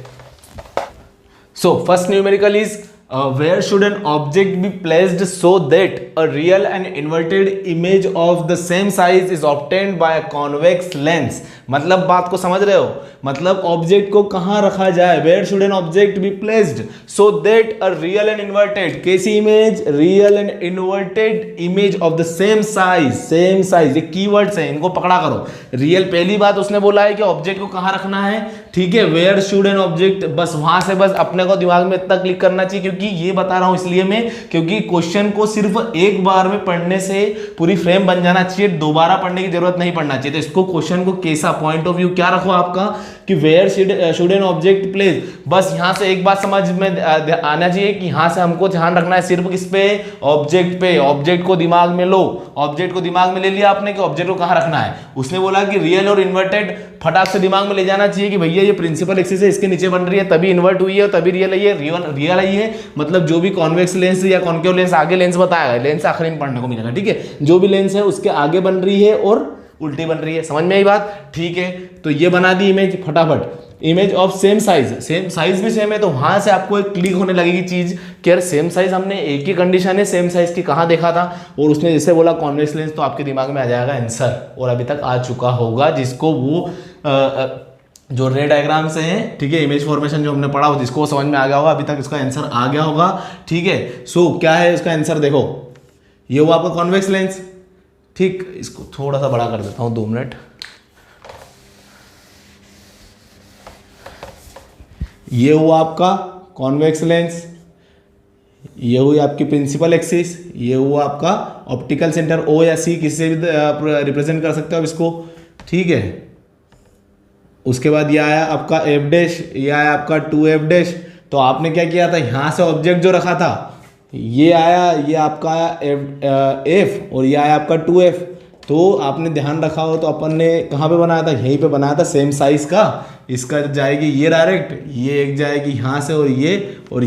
so first numerical is where should an object be placed so that a real and inverted image of the same size is obtained by a convex lens। मतलब बात को समझ रहे हो, मतलब ऑब्जेक्ट को कहां रखा जाए, where should an object be placed so that a real and inverted, कैसी image, real and inverted image of the same size। ये कीवर्ड्स हैं, इनको पकड़ा करो। रियल, पहली बात उसने बोला है कि ऑब्जेक्ट को कहां रखना है। ठीक है, where should an object, बस वहां से बस अपने को दिमाग में इतना क्लिक करना चाहिए, क्योंकि ये बता रहा हूं इसलिए मैं, क्योंकि क्वेश्चन को सिर्फ एक बार में पढ़ने से पूरी फ्रेम बन जाना चाहिए, दोबारा पढ़ने की जरूरत नहीं पड़ना चाहिए। तो इसको क्वेश्चन को कैसा पॉइंट ऑफ व्यू क्या रखो आपका कि where should an object place, बस यहां से एक बात समझ में आना चाहिए कि यहां से हमको ध्यान रखना है सिर्फ किस पे, ऑब्जेक्ट पे। ऑब्जेक्ट को दिमाग में लो, ऑब्जेक्ट को दिमाग में ले लिया आपने कि ऑब्जेक्ट को कहां रखना है। उसने बोला कि रियल और इन्वर्टेड, फटाक से दिमाग में ले जाना चाहिए कि भैया ये प्रिंसिपल एक्सिस है, इसके नीचे बन रही है, तभी इन्वर्ट हुई है और तभी रियल आई है, रियल आई है। मतलब जो भी कॉन्वेक्स लेंस या कॉन्केव लेंस, आगे लेंस बताएगा, लेंस आखिरी में पढ़ने को मिलेगा, ठीक है। जो भी लेंस है उसके आगे बन रही है और उल्टी बन रही है, समझ में आई बात, ठीक है। तो ये बना दी इमेज फटाफट, इमेज ऑफ सेम साइज भी सेम है, तो वहां से आपको एक क्लिक होने लगेगी चीज कि यार सेम साइज, हमने एक ही कंडीशन है सेम साइज की कहाँ देखा था, और उसने जैसे बोला कॉन्वेक्स लेंस, तो आपके दिमाग में आ जाएगा आंसर, और अभी तक आ चुका होगा, जिसको वो जो रे डायग्राम से हैं, ठीक है, इमेज फॉर्मेशन जो हमने पढ़ा हो, जिसको समझ में आ गया होगा, अभी तक इसका आंसर आ गया होगा, ठीक है। सो क्या है इसका आंसर, देखो ये हुआ आपका कॉन्वेक्स लेंस, ठीक। इसको थोड़ा सा बड़ा कर देता हूं, 2 मिनट। ये हुआ आपका कॉन्वेक्स लेंस, ये हुई आपकी प्रिंसिपल एक्सिस, ये हुआ आपका ऑप्टिकल सेंटर, ओ या सी किसी से भी आप रिप्रेजेंट कर सकते हो इसको, ठीक है। उसके बाद ये आया आपका एफ डैश, ये आया आपका 2f डैश। तो आपने क्या किया था, यहाँ से ऑब्जेक्ट जो रखा था, ये आया, ये आपका आया एफ और ये आया आपका 2f। तो आपने ध्यान रखा हो तो अपन ने कहाँ पे बनाया था, यहीं पे बनाया था, सेम साइज का। इसका जाएगी ये डायरेक्ट, ये एक जाएगी यहाँ से, और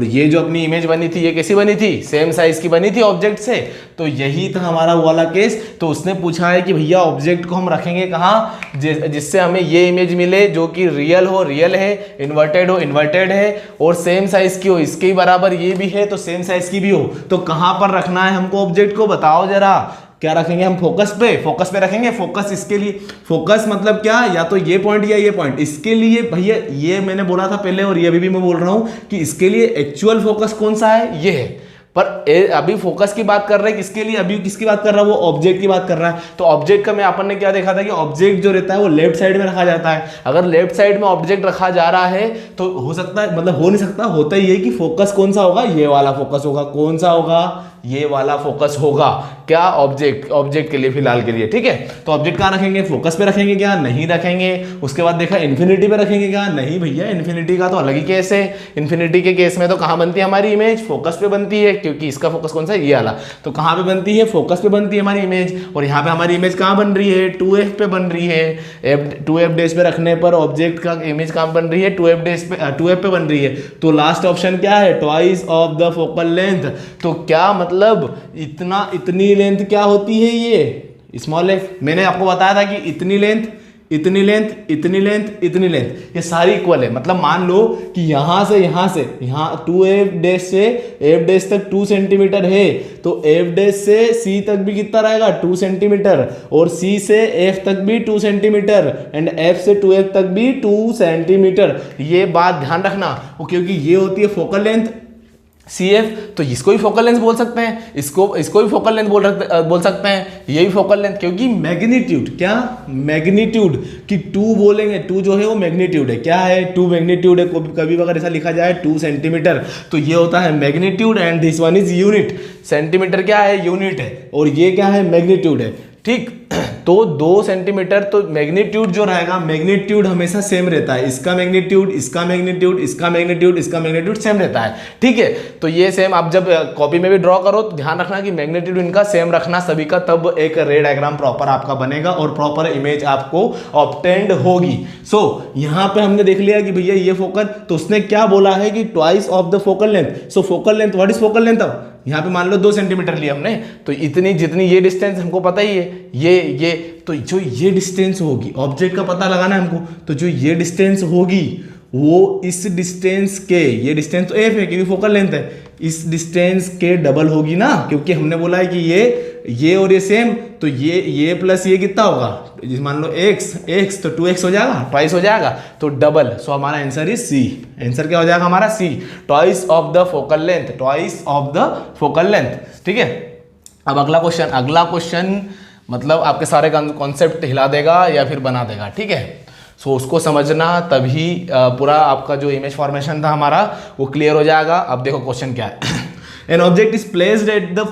ये जो अपनी इमेज बनी थी, ये कैसी बनी थी, सेम साइज की बनी थी ऑब्जेक्ट से। तो यही था हमारा वो वाला केस। तो उसने पूछा है कि भैया ऑब्जेक्ट को हम रखेंगे कहाँ, जिससे हमें ये इमेज मिले जो कि रियल हो, रियल है, इन्वर्टेड हो, इन्वर्टेड है, और सेम साइज की हो, इसके ही बराबर ये भी है तो सेम साइज की भी हो। तो कहाँ पर रखना है हमको ऑब्जेक्ट को, बताओ जरा। क्या रखेंगे हम, फोकस पे रखेंगे। फोकस इसके लिए, फोकस मतलब क्या, या तो ये पॉइंट या ये पॉइंट। इसके लिए भैया ये मैंने बोला था पहले और ये अभी भी मैं बोल रहा हूं कि इसके लिए एक्चुअल फोकस कौन सा है, ये है। पर अभी फोकस की बात कर रहे हैं किसके लिए, अभी किसकी बात कर रहा है, वो ऑब्जेक्ट की बात कर रहा है। तो ऑब्जेक्ट का मैं अपन ने क्या देखा था कि ऑब्जेक्ट जो रहता है वो लेफ्ट साइड में रखा जाता है। अगर लेफ्ट साइड में ऑब्जेक्ट रखा जा रहा है तो हो सकता है, मतलब हो नहीं सकता, होता ही है कि फोकस कौन सा होगा, ये वाला फोकस होगा। कौन सा होगा, ये वाला फोकस होगा। क्या, ऑब्जेक्ट के लिए, फिलहाल के लिए, ठीक है। तो ऑब्जेक्ट कहाँ रखेंगे, फोकस पे रखेंगे क्या, नहीं रखेंगे। उसके बाद देखा इन्फिनिटी पे रखेंगे क्या, नहीं भैया, इन्फिनिटी का तो अलग ही केस है। इन्फिनिटी के केस में तो कहाँ बनती है हमारी इमेज, फोकस पे बनती है, क्योंकि इसका फोकस कौन सा है, ये वाला। तो कहाँ पे बनती है, फोकस पे बनती है हमारी इमेज। और यहाँ पे हमारी इमेज कहाँ बन रही है, 2f पे बन रही है। 2f डैश पे रखने पर ऑब्जेक्ट का इमेज कहाँ बन रही है, 2f पे बन रही है। तो लास्ट ऑप्शन क्या है, twice of the focal length. तो क्या मतलब इतनी लेंथ क्या होती है, ये स्मॉल एफ। मैंने आपको बताया था कि इतनी लेंथ, ये सारी इक्वल है। मतलब मान लो कि यहाँ 2f डैश से f डैश तक 2 सेंटीमीटर है, तो f डैश से c तक भी कितना रहेगा, 2 सेंटीमीटर, और c से f तक भी 2 सेंटीमीटर, एंड f से 2f तक भी 2 सेंटीमीटर। ये बात ध्यान रखना, क्योंकि ये होती है फोकल लेंथ CF। तो इसको भी फोकल लेंथ बोल सकते हैं, इसको भी फोकल लेंथ बोल सकते हैं, ये भी फोकल लेंथ, क्योंकि मैग्नीट्यूड, क्या मैग्नीट्यूड, कि 2 बोलेंगे, 2 जो है वो मैग्नीट्यूड है। क्या है, 2 मैग्नीट्यूड है। कभी अगर ऐसा लिखा जाए 2 सेंटीमीटर, तो ये होता है magnitude, and this one is unit. Centimetre क्या है, यूनिट है, और ये क्या है, मैग्नीट्यूड है, ठीक। तो 2 सेंटीमीटर, तो मैग्नीट्यूड जो रहेगा, मैग्नीट्यूड हमेशा सेम रहता है। इसका मैग्नीट्यूड, इसका मैग्नीट्यूड, इसका मैग्नीट्यूड, इसका मैग्नीट्यूड सेम रहता है, ठीक है। तो ये सेम आप जब कॉपी में भी ड्रॉ करो तो ध्यान रखना कि मैग्नीट्यूड इनका सेम रखना सभी का, तब एक रे डायग्राम प्रॉपर आपका बनेगा और प्रॉपर इमेज आपको ऑब्टेन्ड होगी। सो यहाँ पे हमने देख लिया कि भैया ये फोकल, तो उसने क्या बोला है कि twice of the focal length. So focal length, what is focal length. अब यहाँ पे मान लो 2 सेंटीमीटर लिया हमने, तो इतनी जितनी ये डिस्टेंस हमको पता ही है, ये तो जो ये डिस्टेंस होगी, ऑब्जेक्ट का पता लगाना है हमको, तो जो ये डिस्टेंस होगी वो इस डिस्टेंस के, ये डिस्टेंस तो f है क्योंकि फोकल लेंथ है, इस डिस्टेंस के डबल होगी ना, क्योंकि हमने बोला है कि ये और ये सेम, तो ये प्लस ये कितना होगा, मान लो x तो 2x हो जाएगा, ट्वाइस हो जाएगा, तो डबल। सो हमारा आंसर इज सी। आंसर क्या हो जाएगा हमारा, see, twice of the focal length, twice of the focal length, ठीक है। अब अगला क्वेश्चन मतलब आपके सारे कॉन्सेप्ट हिला देगा या फिर बना देगा, ठीक है। सो उसको समझना, तभी पूरा आपका जो इमेज फॉर्मेशन था हमारा वो क्लियर हो जाएगा। अब देखो क्वेश्चन क्या है। An object is placed at the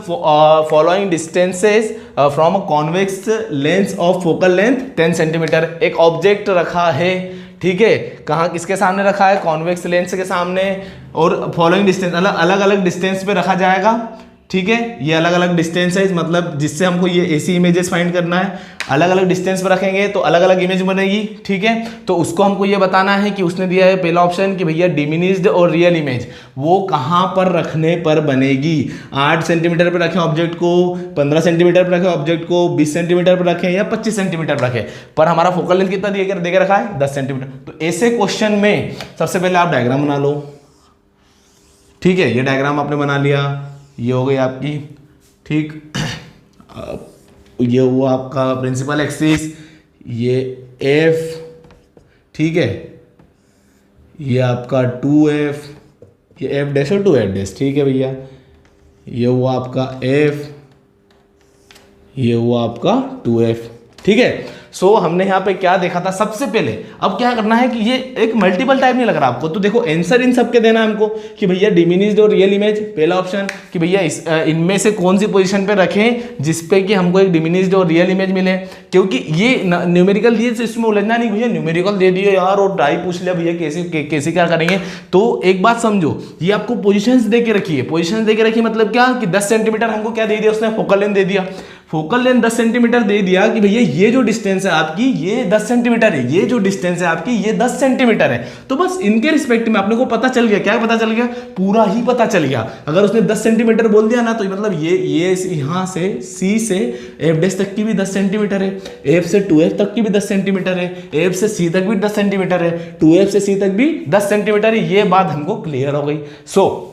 following distances from a convex lens of focal length 10 centimetre. एक ऑब्जेक्ट रखा है, ठीक है, कहाँ, किसके सामने रखा है, कॉन्वेक्स लेंस के सामने, और फॉलोइंग डिस्टेंस, अलग अलग डिस्टेंस पे रखा जाएगा, ठीक है, ये अलग अलग डिस्टेंस है, मतलब जिससे हमको ये ऐसी इमेजेस फाइंड करना है, अलग अलग डिस्टेंस पर रखेंगे तो अलग अलग इमेज बनेगी। ठीक है, तो उसको हमको ये बताना है कि उसने दिया है पहला ऑप्शन कि भैया डिमिनिश्ड और रियल इमेज वो कहाँ पर रखने पर बनेगी। 8 सेंटीमीटर पर रखें ऑब्जेक्ट को, 15 सेंटीमीटर पर रखें ऑब्जेक्ट को, 20 सेंटीमीटर पर रखें या 25 सेंटीमीटर पर रखें, पर हमारा फोकल लेंथ कितना दे के रखा है 10 सेंटीमीटर। तो ऐसे क्वेश्चन में सबसे पहले आप डायग्राम बना लो। ठीक है, ये डायग्राम आपने बना लिया, ये हो गई आपकी, ठीक, ये हुआ आपका प्रिंसिपल एक्सिस, ये एफ, ठीक है, ये आपका 2F, ये F डैश और 2F डैश, ठीक है भैया, ये हुआ आपका F, ये हुआ आपका 2F, ठीक है। सो हमने यहाँ पे क्या देखा था सबसे पहले, अब क्या करना है कि ये एक मल्टीपल टाइप नहीं लग रहा आपको, तो देखो आंसर इन सबके देना है हमको कि भैया डिमिनिश्ड और रियल इमेज, पहला ऑप्शन कि भैया इनमें से कौन सी पोजीशन पे रखें जिसपे कि हमको एक डिमिनिश्ड और रियल इमेज मिले, क्योंकि ये न्यूमेरिकल दिए तो इसमें उलझना नहीं भैया, न्यूमेरिकल दे दिए यार और डाई पूछ लिया भैया कैसे क्या करेंगे। तो एक बात समझो, ये आपको पोजिशन दे के रखी है, पोजिशन दे के रखी मतलब क्या कि 10 सेंटीमीटर हमको क्या दे दिया उसने, फोकल लेंथ दे दिया, फोकल लेंथ 10 सेंटीमीटर दे दिया कि भैया ये जो डिस्टेंस है आपकी ये 10 सेंटीमीटर है, ये जो डिस्टेंस है आपकी ये 10 सेंटीमीटर है। तो बस इनके रिस्पेक्ट में अपने को पता चल गया, क्या पता चल गया, पूरा ही पता चल गया। अगर उसने 10 सेंटीमीटर बोल दिया ना तो मतलब ये यहां से C से F डैश तक की भी 10 सेंटीमीटर है, F से 2F तक की भी 10 सेंटीमीटर है, F से C तक भी 10 सेंटीमीटर है, 2F से C तक भी 10 सेंटीमीटर है। ये बात हमको क्लियर हो गई। सो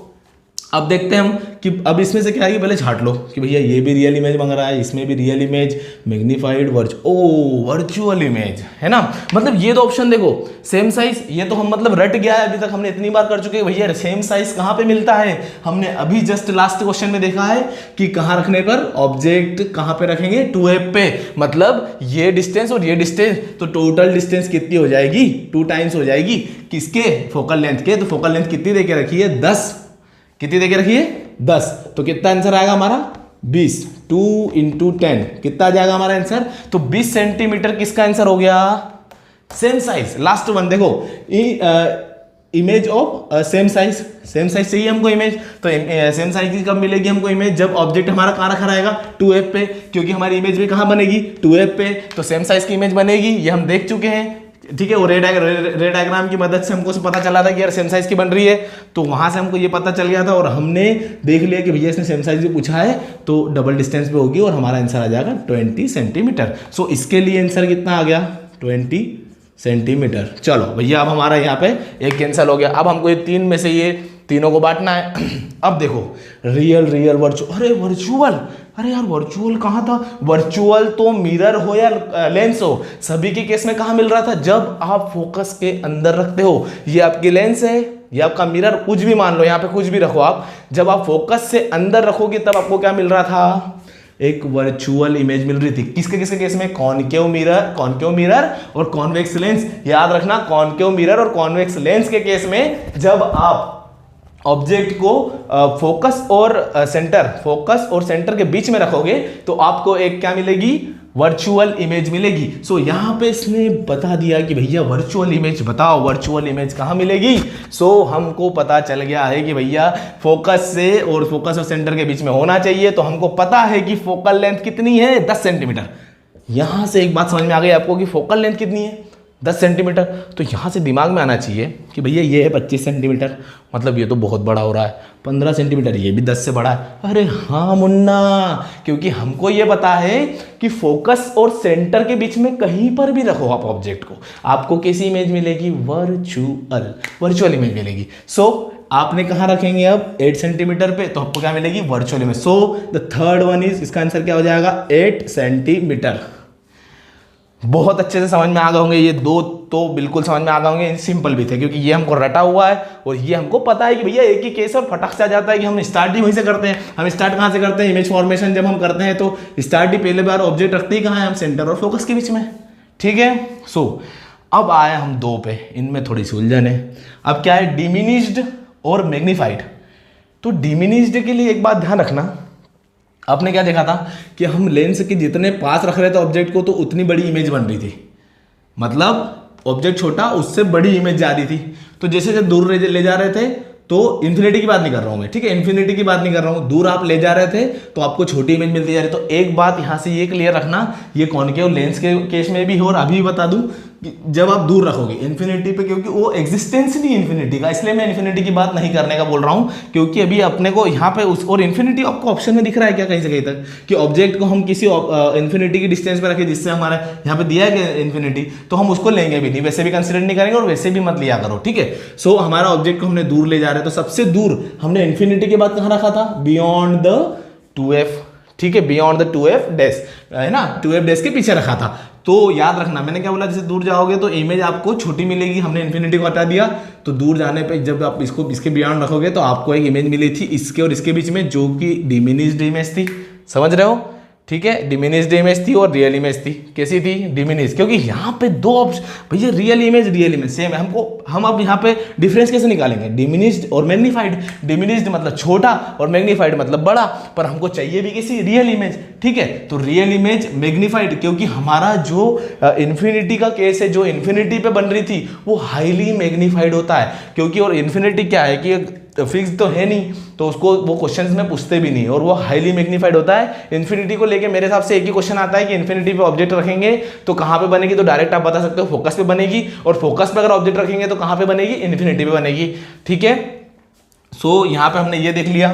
अब देखते हैं हम कि अब इसमें से क्या है, पहले छाट लो कि भैया ये भी रियल इमेज मांग रहा है, इसमें भी real image, magnified, virtual image है ना, मतलब ये दो ऑप्शन देखो सेम साइज, ये तो हम मतलब रट गया है, अभी तक हमने इतनी बार कर चुके हैं भैया सेम साइज कहाँ पे मिलता है, हमने अभी जस्ट लास्ट क्वेश्चन में देखा है कि कहाँ रखने पर ऑब्जेक्ट कहाँ पे रखेंगे 2F पे, मतलब ये डिस्टेंस और ये डिस्टेंस, तो टोटल डिस्टेंस कितनी हो जाएगी 2 टाइम्स हो जाएगी किसके, फोकल लेंथ के। तो फोकल लेंथ कितनी देके रखी है 10, कितनी देके रखी है 10, तो कितना आंसर आएगा हमारा 20, 2 × 10 कितना आ जाएगा हमारा आंसर, तो 20 सेंटीमीटर किसका आंसर हो गया, सेम साइज। लास्ट वन देखो, image of same size, same size चाहिए हमको इमेज, तो सेम साइज की कब मिलेगी हमको इमेज, जब ऑब्जेक्ट हमारा कहाँ रखा रहेगा 2F पे, क्योंकि हमारी इमेज भी कहाँ बनेगी 2F पे, तो सेम साइज की इमेज बनेगी, ये हम देख चुके हैं। ठीक है, वो रे डायग्राम की मदद से हमको पता चला था कि यार सेम साइज की बन रही है, तो वहां से हमको ये पता चल गया था और हमने देख लिया कि भैया इसने सेम साइज भी पूछा है तो डबल डिस्टेंस पे होगी और हमारा आंसर आ जाएगा 20 सेंटीमीटर। सो इसके लिए आंसर कितना आ गया 20 सेंटीमीटर। चलो भैया अब हमारा यहाँ पे एक कैंसिल हो गया, अब हमको ये 3 में से ये तीनों को बांटना है। अब देखो रियल वर्चुअल, अरे वर्चुअल, अरे यार वर्चुअल कहाँ था, वर्चुअल तो मिरर हो या लेंस हो, सभी के केस में कहाँ मिल रहा था, जब आप फोकस के अंदर रखते हो। ये आपकी लेंस है, ये आपका मिरर, कुछ भी मान लो यहाँ पे कुछ भी रखो आप, जब आप फोकस से अंदर रखोगे तब आपको क्या मिल रहा था, एक वर्चुअल इमेज मिल रही थी। किसके केस में, कॉनकेव मिरर और कॉन्वेक्स लेंस। याद रखना कॉनकेव मिरर और कॉन्वेक्स लेंस के केस में जब आप ऑब्जेक्ट को फोकस और सेंटर के बीच में रखोगे तो आपको एक क्या मिलेगी, वर्चुअल इमेज मिलेगी। सो यहां पे इसने बता दिया कि भैया वर्चुअल इमेज बताओ, वर्चुअल इमेज कहां मिलेगी। सो हमको पता चल गया है कि भैया फोकस और सेंटर के बीच में होना चाहिए, तो हमको पता है कि फोकल लेंथ कितनी है 10 सेंटीमीटर। यहां से एक बात समझ में आ गई आपको कि फोकल लेंथ कितनी है 10 सेंटीमीटर, तो यहाँ से दिमाग में आना चाहिए कि भैया ये है 25 सेंटीमीटर, मतलब ये तो बहुत बड़ा हो रहा है, 15 सेंटीमीटर ये भी 10 से बड़ा है। अरे हाँ मुन्ना, क्योंकि हमको ये पता है कि फोकस और सेंटर के बीच में कहीं पर भी रखो आप ऑब्जेक्ट को, आपको कैसी इमेज मिलेगी, वर्चुअल इमेज मिलेगी। सो आपने कहाँ रखेंगे अब 8 सेंटीमीटर पे, तो आपको क्या मिलेगी, virtual image. So the third one is, इसका आंसर क्या हो जाएगा 8 सेंटीमीटर। बहुत अच्छे से समझ में आ गए होंगे, ये दो तो बिल्कुल समझ में आ गए होंगे, सिंपल भी थे क्योंकि ये हमको रटा हुआ है और ये हमको पता है कि भैया एक ही केस और फटाक से आ जाता है कि हम स्टार्ट ही वहीं से करते हैं। हम स्टार्ट कहाँ से करते हैं, इमेज फॉर्मेशन जब हम करते हैं तो स्टार्ट ही पहले बार ऑब्जेक्ट रखते ही कहाँ है, हम सेंटर और फोकस के बीच में। ठीक है, सो अब आए हम 2 पे, इनमें थोड़ी सी उलझन है। अब क्या है, डिमिनिश्ड और मैग्नीफाइड। तो डिमिनिश्ड के लिए एक बात ध्यान रखना, आपने क्या देखा था कि हम लेंस के जितने पास रख रहे थे ऑब्जेक्ट को तो उतनी बड़ी इमेज बन रही थी, मतलब ऑब्जेक्ट छोटा उससे बड़ी इमेज जा रही थी। तो जैसे जब दूर ले जा रहे थे तो इन्फिनिटी की बात नहीं कर रहा हूं मैं, ठीक है, इन्फिनिटी की बात नहीं कर रहा हूं, दूर आप ले जा रहे थे तो आपको छोटी इमेज मिलती जा रही। तो एक बात यहां से ये क्लियर रखना, ये कॉनकेव लेंस के केस में भी हो, और अभी भी बता दूं कि जब आप दूर रखोगे इन्फिनिटी पे, क्योंकि वो एग्जिस्टेंस नहीं इन्फिनिटी का, इसलिए मैं इन्फिनिटी की बात नहीं करने का बोल रहा हूं, क्योंकि अभी अपने को यहाँ पे उस, और इन्फिनिटी आपको ऑप्शन में दिख रहा है क्या कहीं से कहीं तक कि ऑब्जेक्ट को हम किसी इन्फिनिटी की डिस्टेंस पे रखें, जिससे हमारा यहाँ पे दिया है इन्फिनिटी, तो हम उसको लेंगे भी नहीं, वैसे भी कंसिडर नहीं करेंगे और वैसे भी मत लिया करो, ठीक है। सो हमारा ऑब्जेक्ट को हमने दूर ले जा रहे हैं, तो सबसे दूर हमने इन्फिनिटी के बाद कहाँ रखा था, बियॉन्ड द 2f, ठीक है, बियॉन्ड द 2f डैश, है ना, 2f डैश के पीछे रखा था। तो याद रखना मैंने क्या बोला, जैसे दूर जाओगे तो इमेज आपको छोटी मिलेगी, हमने इन्फिनिटी को हटा दिया, तो दूर जाने पे जब आप इसको इसके बियॉन्ड रखोगे तो आपको एक इमेज मिली थी इसके और इसके बीच में, जो कि डिमिनिश्ड इमेज थी, समझ रहे हो, ठीक है, डिमिनिश्ड इमेज थी और रियल इमेज थी। कैसी थी, डिमिनिश्ड, क्योंकि यहाँ पे दो ऑप्शन, भैया रियल इमेज सेम है, हम अब यहाँ पे डिफरेंस कैसे निकालेंगे, डिमिनिश्ड और मैग्नीफाइड, डिमिनिश्ड मतलब छोटा और मैग्नीफाइड मतलब बड़ा, पर हमको चाहिए भी किसी रियल इमेज, ठीक है, तो रियल इमेज मैग्नीफाइड, क्योंकि हमारा जो इन्फिनिटी का केस है, जो इन्फिनिटी पे बन रही थी वो हाईली मैग्नीफाइड होता है, क्योंकि और इन्फिनिटी क्या है कि फिक्स तो है नहीं, तो उसको वो क्वेश्चंस में पूछते भी नहीं, और वो हाईली मैग्नीफाइड होता है। इन्फिनिटी को लेके मेरे हिसाब से एक ही क्वेश्चन आता है कि इन्फिनिटी पे ऑब्जेक्ट रखेंगे तो कहाँ पे बनेगी, तो डायरेक्ट आप बता सकते हो फोकस पे बनेगी, और फोकस पे अगर ऑब्जेक्ट रखेंगे तो कहाँ पे बनेगी, इन्फिनिटी पे बनेगी, ठीक है। सो यहाँ पे हमने ये देख लिया,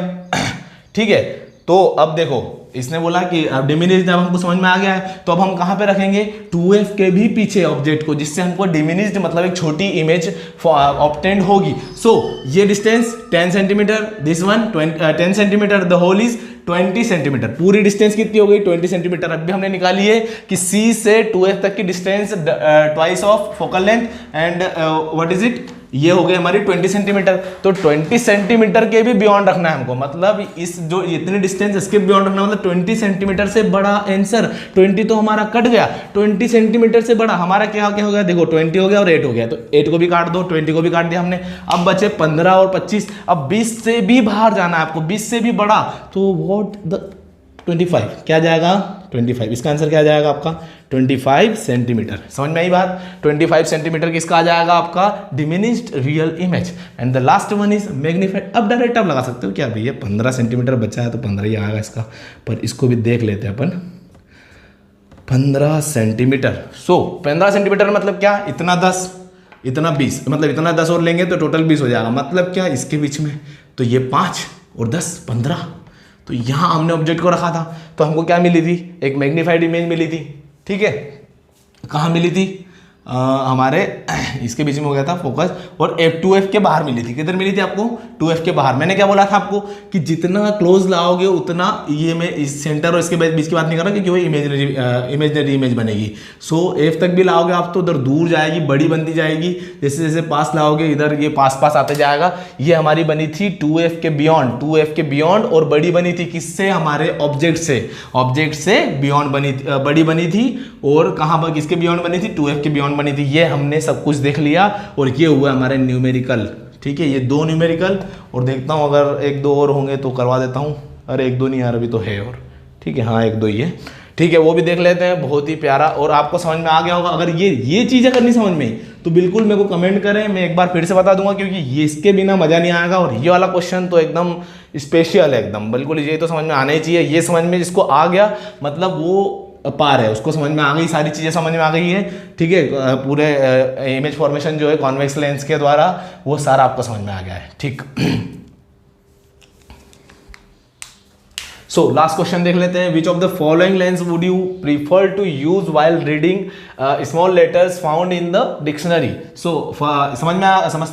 ठीक है। तो अब देखो इसने बोला कि अब डिमिनिश्ड जब हमको समझ में आ गया है, तो अब हम कहाँ पे रखेंगे, 2f के भी पीछे ऑब्जेक्ट को, जिससे हमको डिमिनिश्ड मतलब एक छोटी इमेज ऑब्टेंड होगी। सो ये distance 10 centimetre, this one 10 centimetre, the whole is 20 centimetre. पूरी डिस्टेंस कितनी हो गई, 20 सेंटीमीटर। अब भी हमने निकाली है कि C से 2f तक की distance twice of focal length, and what is it, ये हो गई हमारी 20 सेंटीमीटर। तो 20 सेंटीमीटर के भी बियॉन्ड रखना है हमको, मतलब इस जो इतनी डिस्टेंस इसके बियॉन्ड रखना, मतलब 20 सेंटीमीटर से बड़ा आंसर, 20 तो हमारा कट गया, 20 सेंटीमीटर से बड़ा हमारा क्या क्या हो गया, देखो 20 हो गया और 8 हो गया, तो 8 को भी काट दो, 20 को भी काट दिया हमने, अब बचे 15 और 25। अब 20 से भी बाहर जाना है आपको, 20 से भी बड़ा, तो व्हाट द 25 क्या जाएगा, 25, इसका आंसर क्या जाएगा आपका 25 सेंटीमीटर। समझ में आई बात, 25 सेंटीमीटर किसका आ जाएगा आपका, diminished real image. And the last one is magnified. अब डायरेक्ट आप लगा सकते हो क्या भैया 15 सेंटीमीटर बचा है तो 15 ही आएगा इसका, पर इसको भी देख लेते हैं अपन, 15 सेंटीमीटर। सो 15 सेंटीमीटर मतलब क्या, इतना 10 इतना 20, मतलब इतना 10 और लेंगे तो टोटल 20 हो जाएगा, मतलब क्या इसके बीच में, तो ये 5 और 10 15, तो यहाँ हमने ऑब्जेक्ट को रखा था, तो हमको क्या मिली थी, एक मैग्नीफाइड इमेज मिली थी, ठीक है। कहाँ मिली थी, हमारे इसके बीच में हो गया था फोकस, और F2F के बाहर मिली थी। किधर मिली थी आपको, 2F के बाहर। मैंने क्या बोला था आपको कि जितना क्लोज लाओगे उतना, ये मैं इस सेंटर और इसके बीच की बात नहीं कर रहा क्योंकि वो इमेजनरी इमेज बनेगी। सो F तक भी लाओगे आप तो उधर दूर जाएगी, बड़ी बनती जाएगी, जैसे जैसे पास लाओगे इधर ये पास पास आते जाएगा। ये हमारी बनी थी 2F के बियॉन्ड, 2F के बियॉन्ड, और बड़ी बनी थी किससे, हमारे ऑब्जेक्ट से बियॉन्ड बनी, बड़ी बनी थी। और कहाँ पर किसके बियॉन्ड बनी थी, 2F के बियॉन्ड बनी थी। ये हमने सब कुछ देख लिया, और ये हुआ हमारे न्यूमेरिकल, ठीक है, ये 2 न्यूमेरिकल। और देखता हूँ अगर 1-2 और होंगे तो करवा देता हूँ। अरे 1-2 नहीं यार, अभी तो है और, ठीक है, हाँ 1-2 ही है, ठीक है, वो भी देख लेते हैं। बहुत ही प्यारा, और आपको समझ में आ गया होगा। अगर ये चीज़ अगर नहीं समझ में तो बिल्कुल मेरे को कमेंट करें, मैं एक बार फिर से बता दूंगा, क्योंकि ये इसके बिना मजा नहीं आएगा। और ये वाला क्वेश्चन तो एकदम स्पेशल है, एकदम बिल्कुल ये तो समझ में आना ही चाहिए। ये समझ में जिसको आ गया मतलब वो पार है, उसको समझ में आ गई, सारी चीज़ें समझ में आ गई है, ठीक है। पूरे इमेज फॉर्मेशन जो है कॉन्वेक्स लेंस के द्वारा, वो सारा आपको समझ में आ गया है, ठीक। सो लास्ट क्वेश्चन देख लेते हैं। Which of the following lens would you prefer to use while reading small letters found in the dictionary. So समझ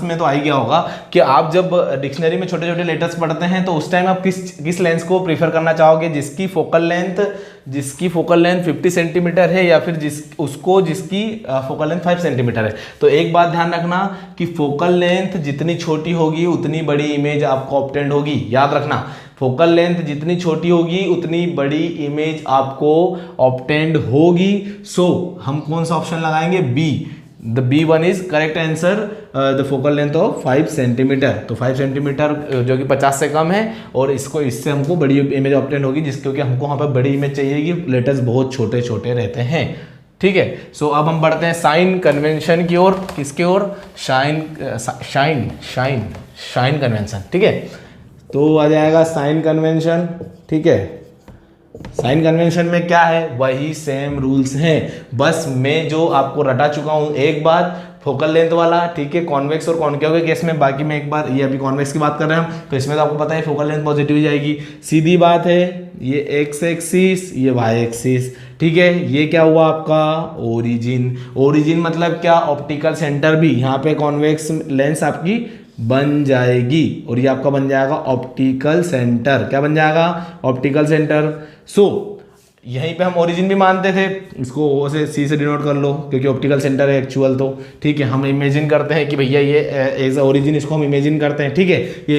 में तो आ ही गया होगा कि आप जब डिक्शनरी में छोटे छोटे लेटर्स पढ़ते हैं तो उस टाइम आप किस लेंस को प्रीफर करना चाहोगे, जिसकी फोकल लेंथ 50 सेंटीमीटर है, या फिर जिसकी फोकल लेंथ 5 सेंटीमीटर है। तो एक बात ध्यान रखना कि फोकल लेंथ जितनी छोटी होगी उतनी बड़ी इमेज आपको ऑब्टेंड होगी। याद रखना, फोकल लेंथ जितनी छोटी होगी उतनी बड़ी इमेज आपको ऑब्टेंड होगी। सो हम कौन सा ऑप्शन लगाएंगे, B. The B1 is correct answer, the focal length of 5 centimetre. तो 5 सेंटीमीटर जो कि 50 से कम है, और इससे हमको बड़ी इमेज ऑब्टेंड होगी, क्योंकि हमको वहाँ पर बड़ी इमेज चाहिए कि लेटर्स बहुत छोटे छोटे रहते हैं। ठीक है। सो अब हम बढ़ते हैं साइन कन्वेंशन की ओर, किसके ओर, साइन कन्वेंशन, ठीक है। तो आ जाएगा साइन कन्वेंशन, ठीक है। साइन कन्वेंशन में क्या है, वही सेम रूल्स हैं, बस मैं जो आपको रटा चुका हूं एक बार फोकल लेंथ वाला, ठीक है, कॉन्वेक्स और कॉन्केव के केस में, बाकी मैं एक बार, ये अभी कॉन्वेक्स की बात कर रहे हैं हम, तो इसमें तो आपको पता है फोकल लेंथ पॉजिटिव जाएगी, सीधी बात है। ये एक्स एक्सिस, ये वाई एक्सिस, ठीक है। ये क्या हुआ आपका ओरिजिन, ओरिजिन मतलब क्या, ऑप्टिकल सेंटर भी, यहाँ पे कॉन्वेक्स लेंस आपकी बन जाएगी और ये आपका बन जाएगा ऑप्टिकल सेंटर, क्या बन जाएगा, ऑप्टिकल सेंटर। सो यहीं पे हम ओरिजिन भी मानते थे, इसको ओ से सी से डिनोट कर लो क्योंकि ऑप्टिकल सेंटर है एक्चुअल, तो ठीक है। हम इमेजिन करते हैं कि भैया ये एज ओरिजिन, इसको हम इमेजिन करते हैं, ठीक है। ये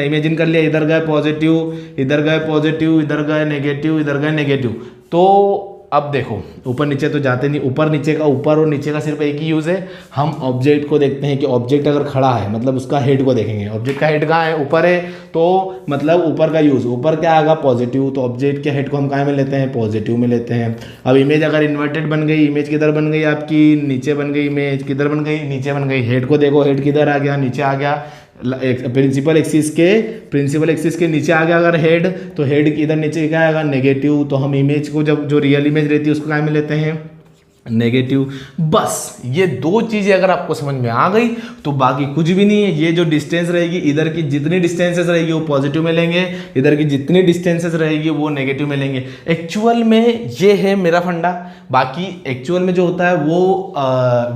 इमेजिन कर लिया, इधर गए पॉजिटिव, इधर गए पॉजिटिव, इधर गए नेगेटिव, इधर गए नेगेटिव। तो अब देखो ऊपर नीचे तो जाते नहीं, ऊपर नीचे का, ऊपर और नीचे का सिर्फ एक ही यूज़ है, हम ऑब्जेक्ट को देखते हैं कि ऑब्जेक्ट अगर खड़ा है मतलब उसका हेड को देखेंगे, ऑब्जेक्ट का हेड कहाँ है, ऊपर है, तो मतलब ऊपर का यूज़, ऊपर क्या आएगा पॉजिटिव, तो ऑब्जेक्ट के हेड को हम कहाँ में लेते हैं, पॉजिटिव में लेते हैं। अब इमेज अगर इन्वर्टेड बन गई, इमेज किधर बन गई आपकी, नीचे बन गई, इमेज किधर बन गई, नीचे बन गई। हेड को देखो, हेड किधर आ गया, नीचे आ गया, प्रिंसिपल एक्सिस के नीचे आ गया अगर हेड, तो हेड इधर नीचे क्या आएगा, नेगेटिव। तो हम इमेज को जब जो रियल इमेज रहती है उसको क्या में लेते हैं, नेगेटिव। बस ये दो चीजें अगर आपको समझ में आ गई तो बाकी कुछ भी नहीं है। ये जो डिस्टेंस रहेगी, इधर की जितनी डिस्टेंसेस रहेगी वो पॉजिटिव में लेंगे, इधर की जितनी डिस्टेंसेस रहेगी वो नेगेटिव में लेंगे। एक्चुअल में ये है मेरा फंडा। बाकी एक्चुअल में जो होता है वो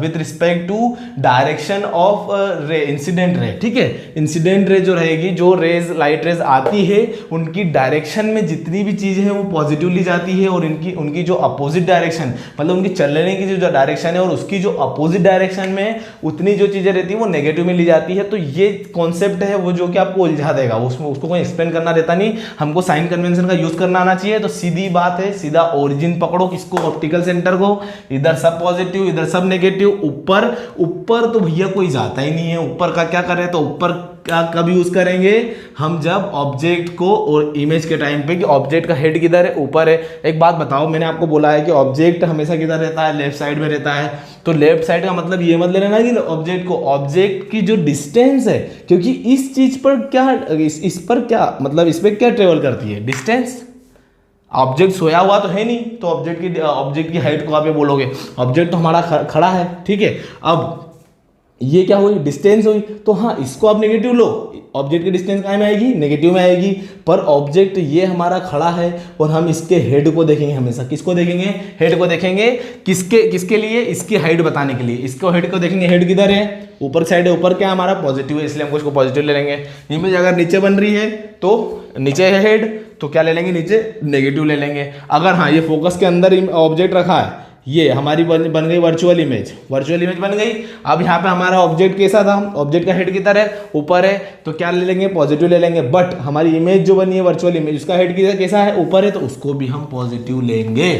with respect to direction of ray, incident ray, ठीक है। इंसिडेंट रे जो रहेगी, जो रेज लाइट रेज आती है उनकी डायरेक्शन में जितनी भी चीजें हैं वो पॉजिटिवली जाती है, और उनकी जो अपोजिट डायरेक्शन मतलब उनकी चलने की जो डायरेक्शन है और उसकी जो अपोजिट डायरेक्शन में उतनी जो चीजें रहती है वो नेगेटिव में ली जाती है। तो ये कॉन्सेप्ट है वो जो कि आपको उलझा देगा, उसमें उसको कोई एक्सप्लेन करना रहता नहीं, हमको साइन कन्वेंशन का यूज करना आना चाहिए। तो सीधी बात है, सीधा ओरिजिन पकड़ो, किसको, ऑप्टिकल सेंटर को, इधर सब पॉजिटिव इधर सब नेगेटिव। ऊपर तो भैया कोई जाता ही नहीं है, ऊपर का क्या करें, तो ऊपर क्या कब यूज करेंगे हम, जब ऑब्जेक्ट को और इमेज के टाइम पे कि ऑब्जेक्ट का हेड किधर है, ऊपर है। एक बात बताओ, मैंने आपको बोला है कि ऑब्जेक्ट हमेशा किधर रहता है, लेफ्ट साइड में रहता है। तो लेफ्ट साइड का मतलब ये मत लेना कि ऑब्जेक्ट की जो डिस्टेंस है, क्योंकि इस चीज पर क्या, इस पर क्या मतलब, इस पर क्या ट्रेवल करती है, डिस्टेंस। ऑब्जेक्ट सोया हुआ तो है नहीं, तो ऑब्जेक्ट की हाइट को आप ये बोलोगे, ऑब्जेक्ट तो हमारा खड़ा है, ठीक है। अब ये क्या हुई, डिस्टेंस हुई, तो हाँ इसको आप नेगेटिव लो, ऑब्जेक्ट की डिस्टेंस कहाँ में आएगी, नेगेटिव में आएगी। पर ऑब्जेक्ट ये हमारा खड़ा है और हम इसके हेड को देखेंगे हमेशा, किसको देखेंगे, हेड को देखेंगे, किसके लिए, इसकी हाइट बताने के लिए, इसको हेड को देखेंगे, हेड किधर है, ऊपर साइड है, ऊपर क्या हमारा पॉजिटिव है, इसलिए हम इसको पॉजिटिव ले लेंगे। इमेज अगर नीचे बन रही है तो नीचे है हेड, तो क्या ले लेंगे, नीचे नेगेटिव ले लेंगे। अगर हाँ ये फोकस के अंदर ऑब्जेक्ट रखा है, ये हमारी बन गई वर्चुअल इमेज बन गई। अब यहाँ पे हमारा ऑब्जेक्ट कैसा था, ऑब्जेक्ट का हेड किधर है, ऊपर है, तो क्या ले लेंगे, पॉजिटिव ले लेंगे। बट हमारी इमेज जो बनी है वर्चुअल इमेज, उसका हेड किधर कैसा है, ऊपर है, तो उसको भी हम पॉजिटिव लेंगे।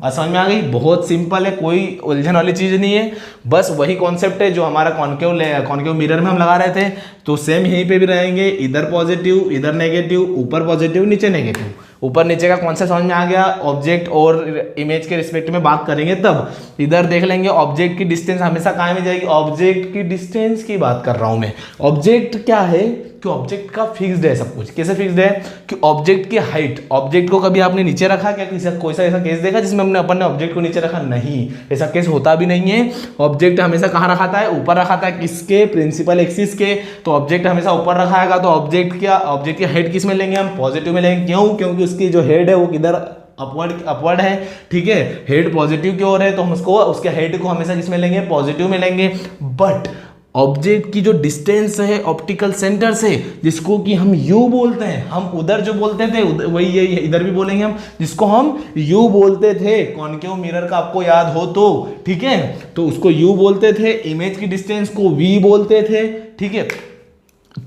बात समझ में आ गई, बहुत सिंपल है, कोई उलझन वाली चीज नहीं है, बस वही कॉन्सेप्ट है जो हमारा कॉन्केव मिरर में हम लगा रहे थे, तो सेम यहीं पे भी रहेंगे, इधर पॉजिटिव इधर नेगेटिव, ऊपर पॉजिटिव नीचे नेगेटिव। ऊपर नीचे का कॉन्सेप्ट समझ में आ गया। ऑब्जेक्ट और इमेज के रिस्पेक्ट में बात करेंगे तब इधर देख लेंगे ऑब्जेक्ट की डिस्टेंस हमेशा कहाँ में जाएगी, ऑब्जेक्ट की डिस्टेंस की बात कर रहा हूं मैं। ऑब्जेक्ट क्या है कि ऑब्जेक्ट का फिक्स्ड है सब कुछ। कैसे फिक्स्ड है कि ऑब्जेक्ट की हाइट, ऑब्जेक्ट को कभी आपने नीचे रखा क्या, कोई सा ऐसा केस देखा जिसमें अपन ने ऑब्जेक्ट को नीचे रखा, नहीं, ऐसा केस होता भी नहीं है। ऑब्जेक्ट हमेशा कहाँ रखा था, ऊपर रखा था, किसके, प्रिंसिपल एक्सिस के। तो ऑब्जेक्ट हमेशा ऊपर रखाएगा, तो ऑब्जेक्ट की हाइट किस में लेंगे हम, पॉजिटिव में लेंगे। क्यों, क्योंकि उसकी जो हेड है वो किधर, अपवर्ड है, ठीक है, हेड पॉजिटिव की ओर है, तो हम उसके हेड को हमेशा किसमें लेंगे, पॉजिटिव में लेंगे। बट ऑब्जेक्ट की जो डिस्टेंस है ऑप्टिकल सेंटर से, जिसको कि हम यू बोलते हैं, हम उधर जो बोलते थे वही ये इधर भी बोलेंगे हम, जिसको हम यू बोलते थे, कॉन्केव मिरर का आपको याद हो तो, ठीक है, तो उसको यू बोलते थे, इमेज की डिस्टेंस को वी बोलते थे, ठीक है।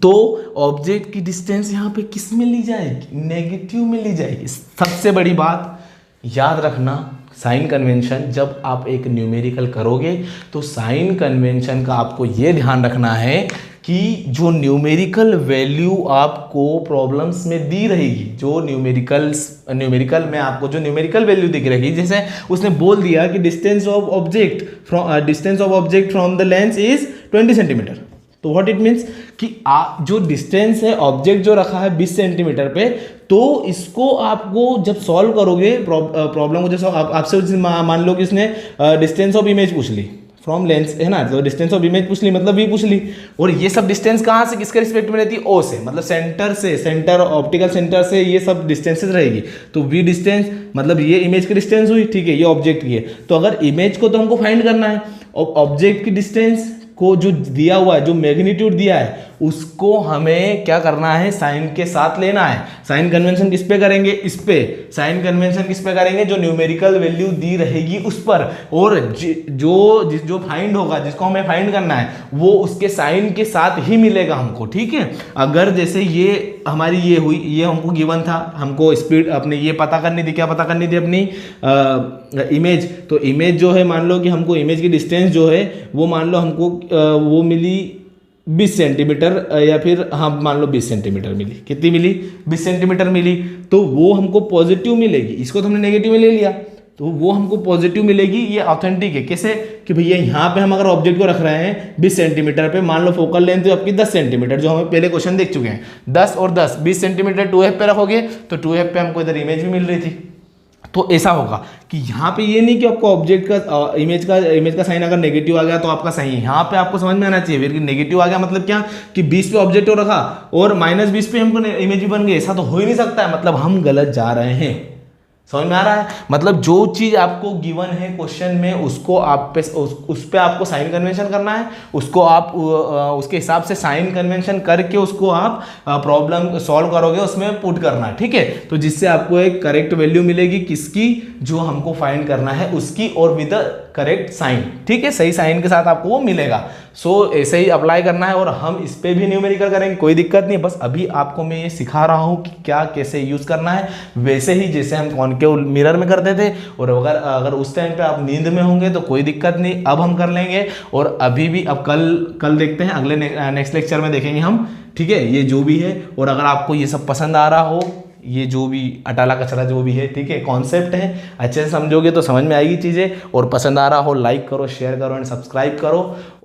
तो ऑब्जेक्ट की डिस्टेंस यहां पे किस में ली जाएगी, नेगेटिव में ली जाएगी। सबसे बड़ी बात याद रखना, साइन कन्वेंशन जब आप एक न्यूमेरिकल करोगे तो साइन कन्वेंशन का आपको ये ध्यान रखना है कि जो न्यूमेरिकल वैल्यू आपको प्रॉब्लम्स में दी रहेगी, जो न्यूमेरिकल में आपको जो न्यूमेरिकल वैल्यू दिख रहेगी, जैसे उसने बोल दिया कि distance of object from the lens is 20 centimetre. तो व्हाट इट मीन्स कि जो डिस्टेंस है ऑब्जेक्ट जो रखा है 20 सेंटीमीटर पे, तो इसको आपको जब सॉल्व करोगे प्रॉब्लम को, जैसे आपसे मान लो कि इसने डिस्टेंस ऑफ इमेज पूछ ली फ्रॉम लेंस, है ना, तो डिस्टेंस ऑफ इमेज पूछ ली मतलब वी पूछ ली, और ये सब डिस्टेंस कहाँ से किसके रिस्पेक्ट में रहती है, ओ से, मतलब सेंटर ऑप्टिकल सेंटर से ये सब डिस्टेंसेस रहेगी। तो वी डिस्टेंस मतलब ये इमेज की डिस्टेंस हुई, ठीक है, ये ऑब्जेक्ट की है। तो अगर इमेज को तो हमको फाइंड करना है, और ऑब्जेक्ट की डिस्टेंस को जो दिया हुआ है, जो मैग्नीट्यूड दिया है, उसको हमें क्या करना है, साइन के साथ लेना है। साइन कन्वेंशन किस पे करेंगे, इस पे। साइन कन्वेंशन किस पे करेंगे, जो न्यूमेरिकल वैल्यू दी रहेगी उस पर, और जो फाइंड होगा, जिसको हमें फाइंड करना है, वो उसके साइन के साथ ही मिलेगा हमको, ठीक है। अगर जैसे ये हमारी ये हुई, ये हमको गिवन था, हमको स्पीड अपने ये पता करनी थी, क्या पता करनी थी, अपनी इमेज। तो इमेज जो है, मान लो कि हमको इमेज की डिस्टेंस जो है वो मान लो हमको वो मिली 20 सेंटीमीटर, या फिर हाँ मान लो 20 सेंटीमीटर मिली। कितनी मिली, 20 सेंटीमीटर मिली। तो वो हमको पॉजिटिव मिलेगी, इसको तो हमने नेगेटिव में ले लिया, तो वो हमको पॉजिटिव मिलेगी। ये ऑथेंटिक है, कैसे कि भैया यहाँ पे हम अगर ऑब्जेक्ट को रख रहे हैं 20 सेंटीमीटर पे, मान लो फोकल लेंथ है आपकी 10 सेंटीमीटर, जो हमें पहले क्वेश्चन देख चुके हैं, 10 और 10 20 सेंटीमीटर 2f पे रखोगे तो 2f पे हमको इधर इमेज भी मिल रही थी। तो ऐसा होगा कि यहाँ पे ये नहीं कि आपको ऑब्जेक्ट का इमेज का साइन अगर नेगेटिव आ गया तो आपका सही है। यहाँ पे आपको समझ में आना चाहिए, फिर नेगेटिव आ गया मतलब क्या कि 20 पे ऑब्जेक्ट को रखा और -20 पे हमको इमेज भी बन गई, ऐसा तो हो ही नहीं सकता है, मतलब हम गलत जा रहे हैं। समझ में आ रहा है, मतलब जो चीज आपको गिवन है क्वेश्चन में, उसको आप पे उस पे आपको साइन कन्वेंशन करना है, उसको आप उसके हिसाब से साइन कन्वेंशन करके उसको आप प्रॉब्लम सॉल्व करोगे, उसमें पुट करना है, ठीक है। तो जिससे आपको एक करेक्ट वैल्यू मिलेगी किसकी, जो हमको फाइंड करना है उसकी, और विद करेक्ट साइन, ठीक है, सही साइन के साथ आपको वो मिलेगा। सो ऐसे ही अप्लाई करना है, और हम इस पे भी न्यूमेरिकल करेंगे, कोई दिक्कत नहीं। बस अभी आपको मैं ये सिखा रहा हूँ कि क्या कैसे यूज करना है, वैसे ही जैसे हम कॉनकेव मिरर में करते थे। और अगर उस टाइम पे आप नींद में होंगे तो कोई दिक्कत नहीं, अब हम कर लेंगे। और अभी भी अब कल देखते हैं, अगले नेक्स्ट लेक्चर में देखेंगे हम, ठीक है, ये जो भी है। और अगर आपको ये सब पसंद आ रहा हो, ये जो भी अटाला कचरा जो भी है, ठीक है, कॉन्सेप्ट है, अच्छे से समझोगे तो समझ में आएगी चीज़ें, और पसंद आ रहा हो लाइक करो, शेयर करो एंड सब्सक्राइब करो।